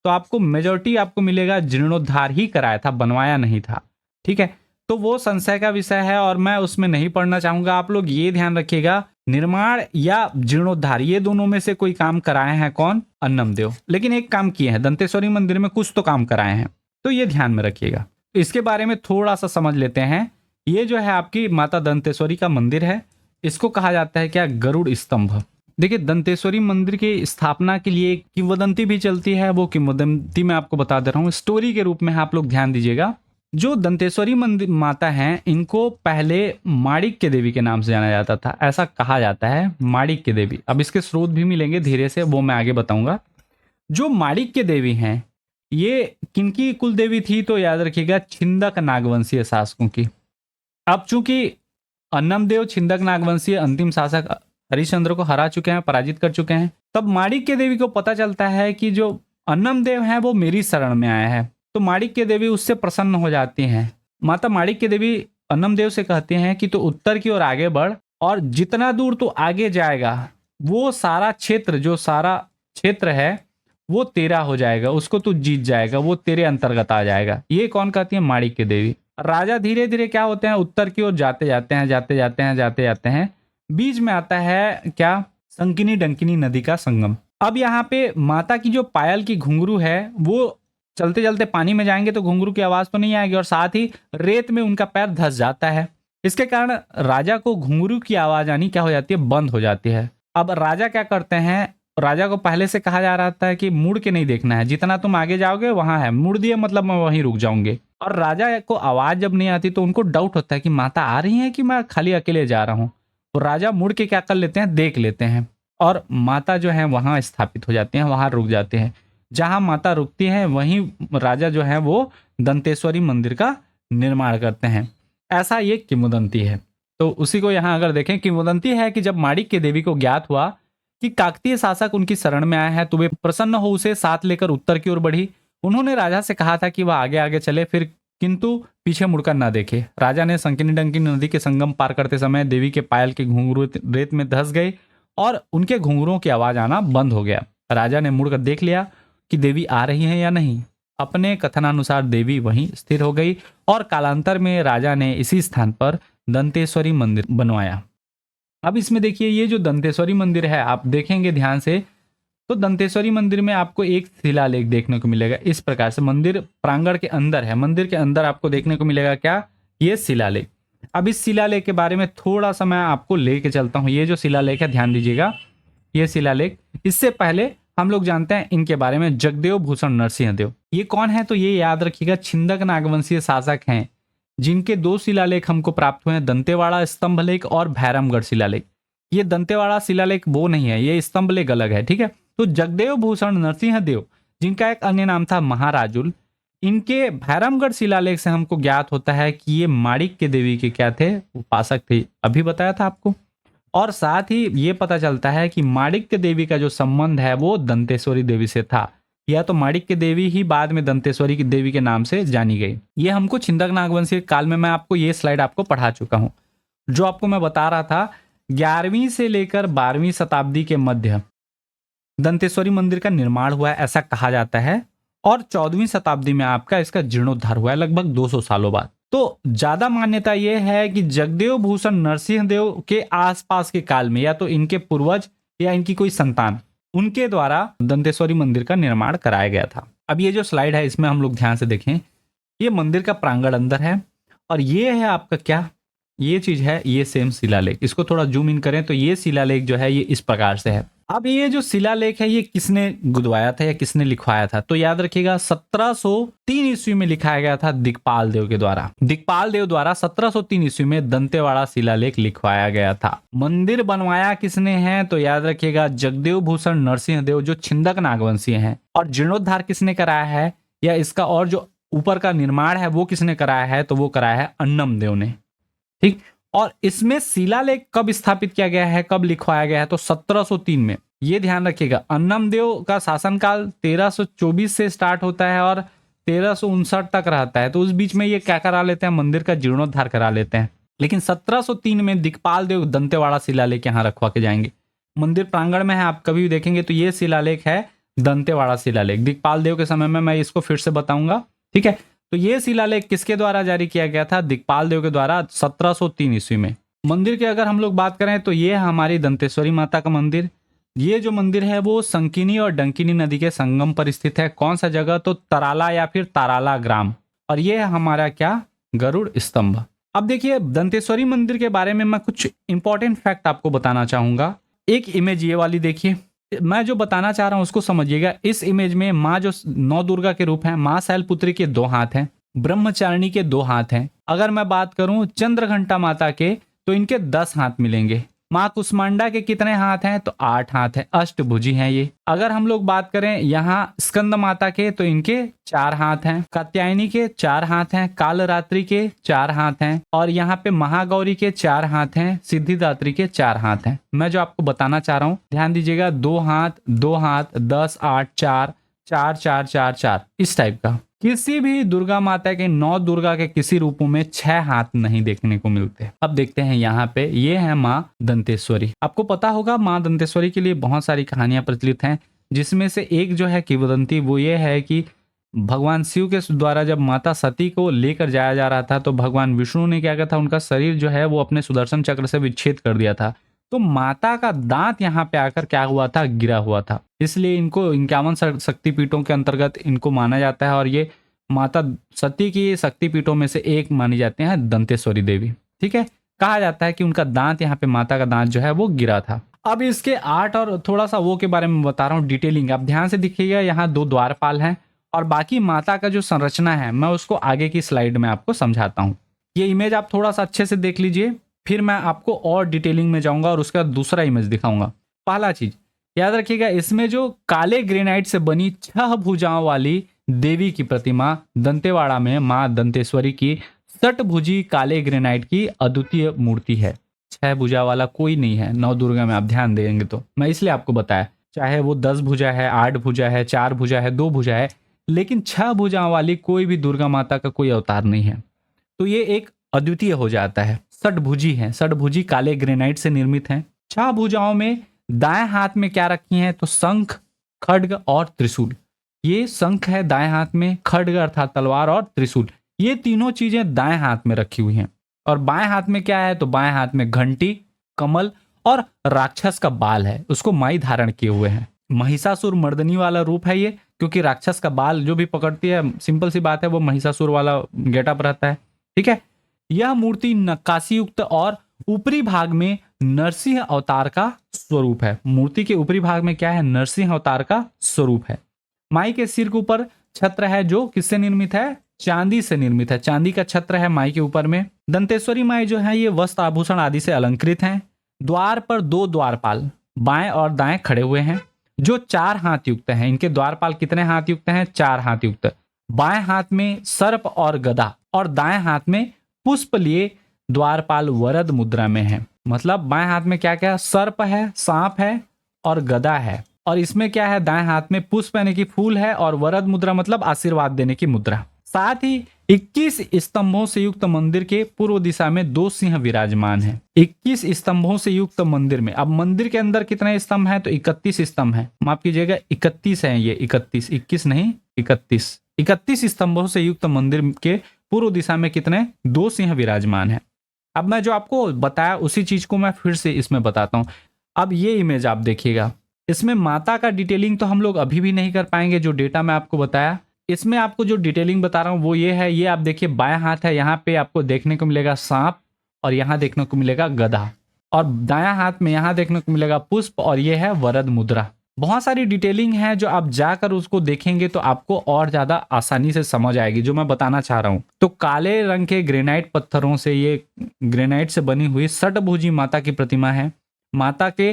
तो आपको मेजॉरिटी आपको मिलेगा जीर्णोद्धार ही कराया था, बनवाया नहीं था। ठीक है, तो वो संशय का विषय है और मैं उसमें नहीं पढ़ना चाहूंगा। आप लोग ये ध्यान रखिएगा निर्माण या जीर्णोद्धार ये दोनों में से कोई काम कराए हैं कौन, अन्नम देव। लेकिन एक काम किए हैं, दंतेश्वरी मंदिर में कुछ तो काम कराए हैं, तो ये ध्यान में रखिएगा। इसके बारे में थोड़ा सा समझ लेते हैं। ये जो है आपकी माता दंतेश्वरी का मंदिर है, इसको कहा जाता है क्या, गरुड़ स्तंभ। देखिए दंतेश्वरी मंदिर की स्थापना के लिए एक किंवदंती भी चलती है, वो किंवदंती मैं आपको बता दे रहा हूँ स्टोरी के रूप में, आप लोग ध्यान दीजिएगा। जो दंतेश्वरी मंदिर माता हैं इनको पहले माणिक्य देवी के नाम से जाना जाता था, ऐसा कहा जाता है माणिक्य देवी। अब इसके स्रोत भी मिलेंगे धीरे से, वो मैं आगे बताऊंगा। जो माणिक्य देवी हैं ये किनकी कुल देवी थी, तो याद रखिएगा छिंदक नागवंशीय शासकों की। अब चूंकि अन्नम देव छिंदक नागवंशीय अंतिम शासक हरिश्चंद्र को हरा चुके हैं, पराजित कर चुके हैं, तब माणिक्य देवी को पता चलता है कि जो अन्नम देव हैं वो मेरी शरण में आए हैं, तो माणिक्य देवी उससे प्रसन्न हो जाती हैं। माता माणिक्य देवी अन्नम देव से कहती हैं कि तू उत्तर की ओर आगे बढ़ और जितना दूर तू आगे जाएगा वो सारा क्षेत्र, जो सारा क्षेत्र है वो तेरा हो जाएगा, उसको तू जीत जाएगा, वो तेरे अंतर्गत आ जाएगा। ये कौन कहती है, माणिक्य देवी। राजा धीरे धीरे क्या होते हैं, उत्तर की ओर जाते जाते हैं, जाते जाते हैं, जाते जाते हैं। बीच में आता है क्या, संकिनी डंकिनी नदी का संगम। अब यहाँ पे माता की जो पायल की घुंघरू है वो चलते चलते पानी में जाएंगे तो घुंघरू की आवाज तो नहीं आएगी, और साथ ही रेत में उनका पैर धंस जाता है। इसके कारण राजा को घुंघरू की आवाज आनी क्या हो जाती है, बंद हो जाती है। अब राजा क्या करते हैं, राजा को पहले से कहा जा रहा था कि मुड़ के नहीं देखना है, जितना तुम आगे जाओगे वहां है, मुड़ दिए मतलब मैं वहीं रुक जाऊंगे। और राजा को आवाज जब नहीं आती तो उनको डाउट होता है कि माता आ रही है कि मैं खाली अकेले जा रहा हूँ, तो राजा मुड़ के क्या कर लेते हैं, देख लेते हैं, और माता जो है वहां स्थापित हो जाती हैं, वहां रुक जाते हैं। जहां माता रुकती है वहीं राजा जो है वो दंतेश्वरी मंदिर का निर्माण करते हैं, ऐसा ये किंवदंती है। तो उसी को यहाँ अगर देखें, किंवदंती है कि जब माणिक्य देवी को ज्ञात हुआ कि काकतीय शासक उनकी शरण में आया है तो वे प्रसन्न हो उसे साथ लेकर उत्तर की ओर बढ़ी। उन्होंने राजा से कहा था कि वह आगे आगे चले, फिर किंतु पीछे मुड़कर ना देखे। राजा ने संकिनी डंकिनी नदी के संगम पार करते समय देवी के पायल के घुंघरू रेत में धंस गए और उनके घुंघरुओं की आवाज आना बंद हो गया। राजा ने मुड़कर देख लिया कि देवी आ रही है या नहीं। अपने कथनानुसार देवी वहीं स्थिर हो गई और कालांतर में राजा ने इसी स्थान पर दंतेश्वरी मंदिर बनवाया। अब इसमें देखिए ये जो दंतेश्वरी मंदिर है, आप देखेंगे ध्यान से तो दंतेश्वरी मंदिर में आपको एक शिलालेख देखने को मिलेगा। इस प्रकार से मंदिर प्रांगण के अंदर है, मंदिर के अंदर आपको देखने को मिलेगा क्या, ये शिलालेख। अब इस शिलालेख के बारे में थोड़ा सा मैं आपको लेके चलता हूँ। ये जो शिलालेख है ध्यान दीजिएगा, ये शिलालेख। इससे पहले हम लोग जानते हैं इनके बारे में, जगदेव भूषण नरसिंह देव। ये कौन है, तो ये याद रखिएगा छिंदक नागवंशीय शासक हैं, जिनके दो शिलालेख हमको प्राप्त हुए हैं, दंतेवाड़ा स्तंभ लेख और भैरमगढ़ शिलालेख। ये दंतेवाड़ा शिलालेख वो नहीं है, ये स्तंभ लेख अलग है, ठीक है। तो जगदेव भूषण नरसिंह देव, जिनका एक अन्य नाम था महाराजुल, इनके भैरमगढ़ शिलालेख से हमको ज्ञात होता है कि ये माणिक्य देवी के क्या थे, उपासक थे, अभी बताया था आपको। और साथ ही ये पता चलता है कि माणिक्य देवी का जो संबंध है वो दंतेश्वरी देवी से था, या तो माणिक्य देवी ही बाद में दंतेश्वरी की देवी के नाम से जानी गई। ये हमको छिंदक नागवंशी काल में, मैं आपको ये स्लाइड आपको पढ़ा चुका हूं। जो आपको मैं बता रहा था 11वीं से लेकर 12वीं शताब्दी के मध्य दंतेश्वरी मंदिर का निर्माण हुआ है, ऐसा कहा जाता है, और 14वीं शताब्दी में आपका इसका जीर्णोद्धार हुआ है लगभग 200 सालों बाद। तो ज्यादा मान्यता यह है कि जगदेव भूषण नरसिंह देव के आसपास के काल में या तो इनके पूर्वज या इनकी कोई संतान, उनके द्वारा दंतेश्वरी मंदिर का निर्माण कराया गया था। अब ये जो स्लाइड है इसमें हम लोग ध्यान से देखें, ये मंदिर का प्रांगण अंदर है और ये है आपका क्या, ये चीज है, ये सेम शिलालेख। इसको थोड़ा जूम इन करें तो ये शिलालेख जो है ये इस प्रकार से है। अब ये जो शिलालेख है ये किसने गुदवाया था या किसने लिखवाया था, तो याद रखिएगा 1703 ईस्वी में लिखाया गया था दिक्पाल देव के द्वारा। दिक्पाल देव द्वारा 1703 ईस्वी में दंतेवाड़ा शिलालेख लिखवाया गया था। मंदिर बनवाया किसने है, तो याद रखिएगा जगदेव भूषण नरसिंह देव जो छिंदक नागवंशीय हैं। और जीर्णोद्धार किसने कराया है, या इसका और जो ऊपर का निर्माण है वो किसने कराया है, तो वो कराया है अन्नम देव ने। ठीक। और इसमें शिलालेख कब स्थापित किया गया है, कब लिखवाया गया है, तो 1703 में। ये ध्यान रखिएगा अन्नम देव का शासनकाल 1324 से स्टार्ट होता है और 1359 तक रहता है। तो उस बीच में ये क्या करा लेते हैं, मंदिर का जीर्णोद्धार करा लेते हैं। लेकिन 1703 में दिक्पाल देव दंतेवाड़ा शिलालेख यहाँ रखवा के जाएंगे। मंदिर प्रांगण में है, आप कभी भी देखेंगे तो ये शिलालेख है दंतेवाड़ा शिलालेख। दिक्पाल देव के समय में मैं इसको फिर से बताऊंगा, ठीक है। तो ये शिलालेख किसके द्वारा जारी किया गया था, दिक्पाल देव के द्वारा 1703 ईस्वी में। मंदिर की अगर हम लोग बात करें तो ये है हमारी दंतेश्वरी माता का मंदिर। ये जो मंदिर है वो संकिनी और डंकिनी नदी के संगम पर स्थित है। कौन सा जगह, तो तराला या फिर ताराला ग्राम। और ये है हमारा क्या, गरुड़ स्तंभ। अब देखिए दंतेश्वरी मंदिर के बारे में मैं कुछ इंपॉर्टेंट फैक्ट आपको बताना चाहूंगा। एक इमेज ये वाली देखिए, मैं जो बताना चाह रहा हूं उसको समझिएगा। इस इमेज में माँ जो नौ दुर्गा के रूप है, माँ शैलपुत्री के 2 हाथ हैं, ब्रह्मचारिणी के 2 हाथ हैं। अगर मैं बात करूं चंद्रघंटा माता के तो इनके 10 हाथ मिलेंगे। माँ कुष्मांडा के कितने हाथ हैं, तो 8 हाथ हैं, अष्टभुजी हैं ये। अगर हम लोग बात करें यहाँ स्कंद माता के तो इनके 4 हाथ हैं, कात्यायनी के 4 हाथ हैं, कालरात्रि के 4 हाथ हैं, और यहाँ पे महागौरी के 4 हाथ हैं, सिद्धिदात्री के 4 हाथ हैं। मैं जो आपको बताना चाह रहा हूँ ध्यान दीजिएगा, 2 हाथ 2 हाथ 10 8 4 4 4 4 4 इस टाइप का। किसी भी दुर्गा माता के 9 दुर्गा के किसी रूपों में 6 हाथ नहीं देखने को मिलते। अब देखते हैं यहाँ पे, ये है माँ दंतेश्वरी। आपको पता होगा माँ दंतेश्वरी के लिए बहुत सारी कहानियां प्रचलित हैं, जिसमें से एक जो है किंवदंती वो ये है कि भगवान शिव के द्वारा जब माता सती को लेकर जाया जा रहा था तो भगवान विष्णु ने क्या किया था, उनका शरीर जो है वो अपने सुदर्शन चक्र से विच्छेद कर दिया था। तो माता का दांत यहाँ पे आकर क्या हुआ था, गिरा हुआ था। इसलिए इनको 51 शक्तिपीठों के अंतर्गत इनको माना जाता है, और ये माता सती की शक्तिपीठों में से एक मानी जाती है दंतेश्वरी देवी। ठीक है, कहा जाता है कि उनका दांत यहाँ पे, माता का दांत जो है वो गिरा था। अब इसके आर्ट और थोड़ा सा वो के बारे में बता रहा हूँ, डिटेलिंग आप ध्यान से देखिएगा। यहाँ 2 द्वारपाल हैं और बाकी माता का जो संरचना है मैं उसको आगे की स्लाइड में आपको समझाता हूँ। ये इमेज आप थोड़ा सा अच्छे से देख लीजिए, फिर मैं आपको और डिटेलिंग में जाऊंगा और उसका दूसरा इमेज दिखाऊंगा। पहला चीज याद रखिएगा, इसमें जो काले ग्रेनाइट से बनी 6 भुजाओं वाली देवी की प्रतिमा दंतेवाड़ा में मां दंतेश्वरी की षटभुजी काले ग्रेनाइट की अद्वितीय मूर्ति है। 6 भुजा वाला कोई नहीं है 9 दुर्गा में, आप ध्यान देंगे तो। मैं इसलिए आपको बताया, चाहे वो 10 भुजा है, 8 भुजा है, 4 भुजा है, 2 भुजा है, लेकिन 6 भुजाओं वाली कोई भी दुर्गा माता का कोई अवतार नहीं है। तो ये एक अद्वितीय हो जाता है। षटभुजी है, षटभुजी काले ग्रेनाइट से निर्मित है। 6 भुजाओं में दाएं हाथ में क्या रखी हैं, तो शंख, खड्ग और त्रिशूल। ये शंख है दाएं हाथ में, खड्ग अर्थात तलवार और त्रिशूल, ये तीनों चीजें दाएं हाथ में रखी हुई हैं। और बाएं हाथ में क्या है, तो बाएं हाथ में घंटी, कमल और राक्षस का बाल है, उसको माई धारण किए हुए हैं। महिषासुर मर्दनी वाला रूप है ये, क्योंकि राक्षस का बाल जो भी पकड़ती है, सिंपल सी बात है, वो महिषासुर वाला गेटअप रहता है। ठीक है, यह मूर्ति नक्काशी युक्त और ऊपरी भाग में नरसिंह अवतार का स्वरूप है। मूर्ति के ऊपरी भाग में क्या है, नरसिंह अवतार का स्वरूप है। माई के सिर के ऊपर छत्र है जो किससे निर्मित है, चांदी से निर्मित है। चांदी का छत्र है माई के ऊपर में। दंतेश्वरी माई जो है ये वस्त्र आभूषण आदि से अलंकृत हैं। द्वार पर 2 द्वारपाल बाएं और दाएं खड़े हुए हैं जो 4 हाथ युक्त हैं। इनके द्वारपाल कितने हाथ युक्त हैं, 4 हाथ युक्त। बाएं हाथ में सर्प और गदा और दाएं हाथ में पुष्प लिए द्वारपाल वरद मुद्रा में है। मतलब बाएं हाथ में क्या क्या, सर्प है, सांप है और गदा है, और इसमें क्या है, दाएं हाथ में पुष्प यानी कि फूल है, और वरद मुद्रा मतलब आशीर्वाद देने की मुद्रा। साथ ही 21 स्तंभों से युक्त मंदिर के पूर्व दिशा में 2 सिंह विराजमान हैं। 21 स्तंभों से युक्त मंदिर में, अब मंदिर के अंदर कितने स्तंभ हैं, तो 31 स्तंभ हैं। माफ कीजिएगा 31 हैं ये, 31, 21 नहीं 31। 31 स्तंभों से युक्त मंदिर के पूर्व दिशा में कितने, 2 सिंह विराजमान हैं। अब मैं जो आपको बताया उसी चीज को मैं फिर से इसमें बताता हूं। अब ये इमेज आप देखिएगा, इसमें माता का डिटेलिंग तो हम लोग अभी भी नहीं कर पाएंगे, जो डेटा मैं आपको बताया। इसमें आपको जो डिटेलिंग बता रहा हूँ वो ये है, ये आप देखिए बाएं हाथ है, यहाँ पे आपको देखने को मिलेगा सांप और यहाँ देखने को मिलेगा गदा, और दायां हाथ में यहाँ देखने को मिलेगा पुष्प, और ये है वरद मुद्रा। बहुत सारी डिटेलिंग है जो आप जाकर उसको देखेंगे तो आपको और ज्यादा आसानी से समझ आएगी जो मैं बताना चाह रहा हूँ। तो काले रंग के ग्रेनाइट पत्थरों से, ये ग्रेनाइट से बनी हुई षटभुजी माता की प्रतिमा है। माता के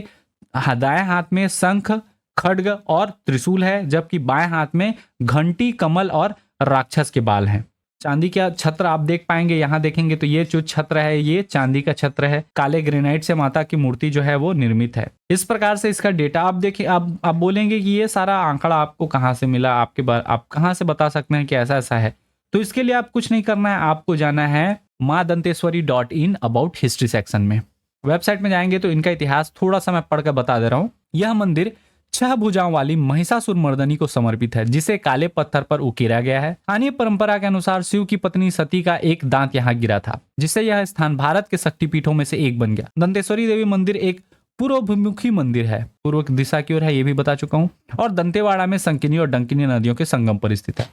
दाएं हाथ में शंख, खड्ग और त्रिशूल है, जबकि बाएं हाथ में घंटी, कमल और राक्षस के बाल हैं। चांदी का छत्र आप देख पाएंगे, यहाँ देखेंगे तो ये जो छत्र है ये चांदी का छत्र है। काले ग्रेनाइट से माता की मूर्ति जो है वो निर्मित है। इस प्रकार से इसका डेटा आप देखिए। आप बोलेंगे कि ये सारा आंकड़ा आपको कहाँ से मिला, आप कहाँ से बता सकते हैं कि ऐसा ऐसा है। तो इसके लिए आप कुछ नहीं करना है, आपको जाना है maadanteswari.in अबाउट हिस्ट्री सेक्शन में। वेबसाइट में जाएंगे तो इनका इतिहास थोड़ा सा मैं पढ़कर बता दे रहा हूँ। यह मंदिर 6 भुजाओं वाली महिषासुर मर्दनी को समर्पित है, जिसे काले पत्थर पर उकेरा गया है। स्थानीय परंपरा के अनुसार शिव की पत्नी सती का एक दांत यहाँ गिरा था, जिससे यह स्थान भारत के शक्तिपीठों में से एक बन गया। दंतेश्वरी देवी मंदिर एक पूर्वभिमुखी मंदिर है, पूर्व दिशा की ओर है, ये भी बता चुका हूँ, और दंतेवाड़ा में संकिनी और डंकिनी नदियों के संगम पर स्थित है।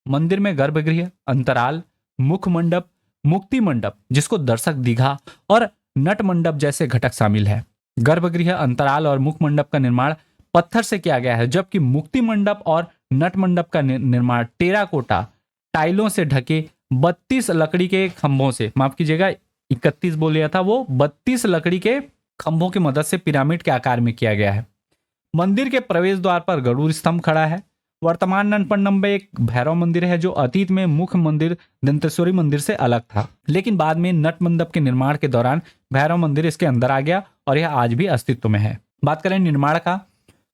मंदिर में गर्भगृह, अंतराल, मुख मंडप, मुक्ति मंडप जिसको दर्शक दीघा और नट मंडप जैसे घटक शामिल है। गर्भगृह, अंतराल और मुख मंडप का निर्माण पत्थर से किया गया है, जबकि मुक्ति मंडप और नट मंडप का निर्माण टेराकोटा टाइलों से ढके 32 लकड़ी के खंभों से, माफ कीजिएगा 31 बोल लिया था, वो 32 लकड़ी के खंभों की मदद से पिरामिड के आकार में किया गया है। मंदिर के प्रवेश द्वार पर गरुड़ स्तंभ खड़ा है। वर्तमान नटमंडप में एक भैरव मंदिर है जो अतीत में मुख्य मंदिर दंतेश्वरी मंदिर से अलग था, लेकिन बाद में नट मंडप के निर्माण के दौरान भैरव मंदिर इसके अंदर आ गया और यह आज भी अस्तित्व में है। बात करें निर्माण का,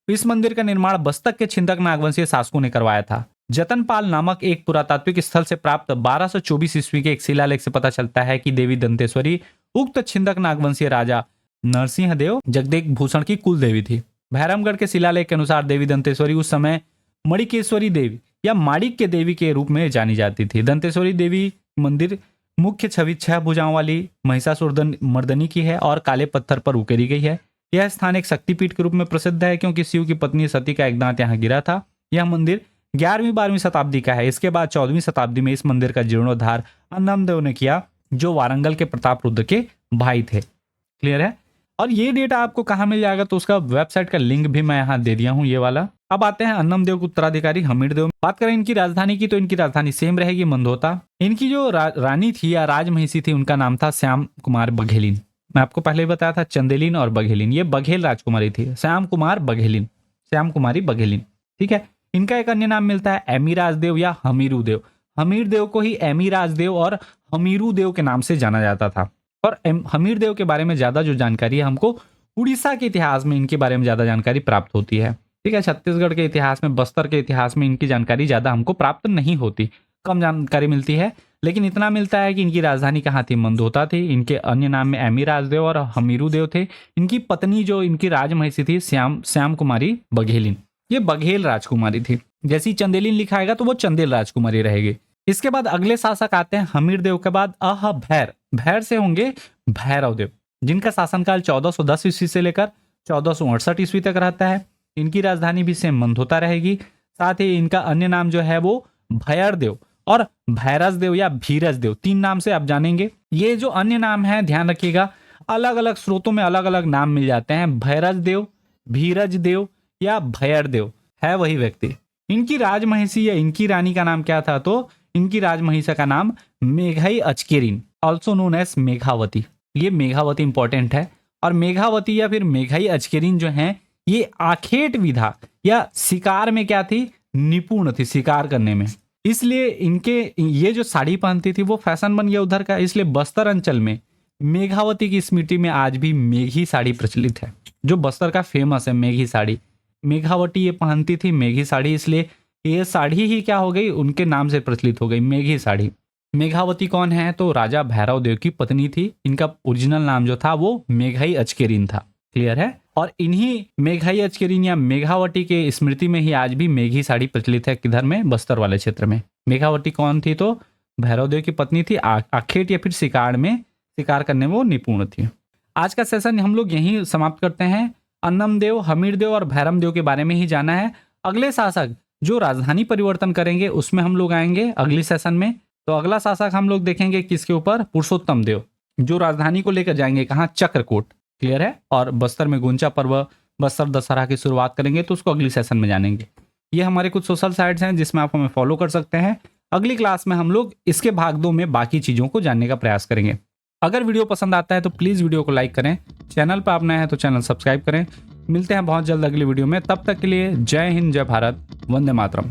इस मंदिर का निर्माण बस्तक के छिंदक नागवंशीय शासकों ने करवाया था। जतनपाल नामक एक पुरातात्विक स्थल से प्राप्त 1224 ईस्वी के एक शिलालेख से पता चलता है कि देवी दंतेश्वरी उक्त छिंदक नागवंशीय राजा नरसिंह देव जगदेव भूषण की कुल देवी थी। भैरमगढ़ के शिलालेख के अनुसार देवी दंतेश्वरी उस समय मणिकेश्वरी देवी या माणिक्य देवी के रूप में जानी जाती थी। दंतेश्वरी देवी मंदिर मुख्य छवि 6 भुजाओं वाली महिषासुर मर्दनी की है और काले पत्थर पर उकेरी गई है। यह स्थान एक शक्तिपीठ के रूप में प्रसिद्ध है क्योंकि शिव की पत्नी सती का एक दांत यहाँ गिरा था। यह मंदिर 11वीं-12वीं शताब्दी का है। इसके बाद 14वीं शताब्दी में इस मंदिर का जीर्णोद्धार अन्नमदेव ने किया, जो वारंगल के प्रताप रुद्र के भाई थे। क्लियर है। और ये डेटा आपको कहाँ मिल जाएगा, तो उसका वेबसाइट का लिंक भी मैं यहाँ दे दिया हूँ, ये वाला। अब आते हैं अन्नमदेव के उत्तराधिकारी हमीरदेव। बात करें इनकी राजधानी की, तो इनकी राजधानी सेम रहेगी, मंदोता। इनकी जो रानी थी या राजमहिषी थी, उनका नाम था श्याम कुमार बघेलिन। मैं आपको पहले ही बताया था चंदेलिन और बघेलिन, ये बघेल राजकुमारी थी। श्याम कुमारी बघेलिन, ठीक है। इनका एक अन्य नाम मिलता है एमीराजदेव या हमीरुदेव। हमीरदेव को ही एमीराजदेव और हमीरुदेव के नाम से जाना जाता था। और हमीरदेव के बारे में ज्यादा जो जानकारी है, हमको उड़ीसा के इतिहास में इनके बारे में ज्यादा जानकारी प्राप्त होती है, ठीक है। छत्तीसगढ़ के इतिहास में, बस्तर के इतिहास में इनकी जानकारी ज्यादा हमको प्राप्त नहीं होती, कम जानकारी मिलती है। लेकिन इतना मिलता है कि इनकी राजधानी कहाँ थी, मंदोता थी। इनके अन्य नाम में एमीराजदेव और हमीरुदेव थे। इनकी पत्नी जो इनकी राजमहिषी थी श्याम कुमारी बघेलिन, ये बघेल राजकुमारी थी। जैसी चंदेलिन लिखाएगा तो वो चंदेल राजकुमारी रहेगी। इसके बाद अगले शासक आते हैं हमीरदेव के बाद भैर से होंगे भैरवदेव, जिनका शासनकाल 1410 ईस्वी से लेकर 1468 ईस्वी तक रहता है। इनकी राजधानी भी सेम मंदोता रहेगी। साथ ही इनका अन्य नाम जो है वो भैरदेव और भैरजदेव या भीरजदेव, 3 नाम से आप जानेंगे। ये जो अन्य नाम है, ध्यान रखिएगा, अलग अलग स्रोतों में अलग अलग नाम मिल जाते हैं। भैरजदेव, भीरजदेव या भैरदेव है वही व्यक्ति। इनकी राजमहिषी या इनकी रानी का नाम क्या था, तो इनकी राजमहिषा का नाम मेघई अचकेरिन, ऑल्सो नोन एज मेघावती। ये मेघावती इंपॉर्टेंट है। और मेघावती या फिर मेघई अचकेरिन जो है, ये आखेट विधा या शिकार में क्या थी, निपुण थी शिकार करने में। इसलिए इनके ये जो साड़ी पहनती थी वो फैशन बन गया उधर का। इसलिए बस्तर अंचल में मेघावती की स्मृति में आज भी मेघी साड़ी प्रचलित है, जो बस्तर का फेमस है मेघी साड़ी। मेघावती ये पहनती थी मेघी साड़ी, इसलिए ये साड़ी ही क्या हो गई, उनके नाम से प्रचलित हो गई, मेघी साड़ी। मेघावती कौन है, तो राजा भैरव देव की पत्नी थी। इनका ओरिजिनल नाम जो था वो मेघई अचकेरिन था। क्लियर है। और इन्हीं मेघई अचकेरिन या मेघावती के स्मृति में ही आज भी मेघी साड़ी प्रचलित है। किधर में, बस्तर वाले क्षेत्र में। मेघावती कौन थी, तो भैरवदेव की पत्नी थी। आखेट या फिर शिकार करने में वो निपुण थी। आज का सेशन हम लोग यहीं समाप्त करते हैं। अन्नमदेव, हमीरदेव और भैरमदेव के बारे में ही जाना है। अगले शासक जो राजधानी परिवर्तन करेंगे उसमें हम लोग आएंगे अगले सेशन में। तो अगला शासक हम लोग देखेंगे किसके ऊपर, पुरुषोत्तम देव। जो राजधानी को लेकर जाएंगे कहाँ, चक्रकोट, क्लियर है। और बस्तर में गुंचा पर्व, बस्तर दशहरा की शुरुआत करेंगे, तो उसको अगली सेशन में जानेंगे। ये हमारे कुछ सोशल साइट्स हैं जिसमें आप हमें फॉलो कर सकते हैं। अगली क्लास में हम लोग इसके भाग 2 में बाकी चीज़ों को जानने का प्रयास करेंगे। अगर वीडियो पसंद आता है तो प्लीज़ वीडियो को लाइक करें, चैनल पर आप नए हैं तो चैनल सब्सक्राइब करें। मिलते हैं बहुत जल्द अगली वीडियो में, तब तक के लिए जय हिंद, जय भारत, वंदे मातरम।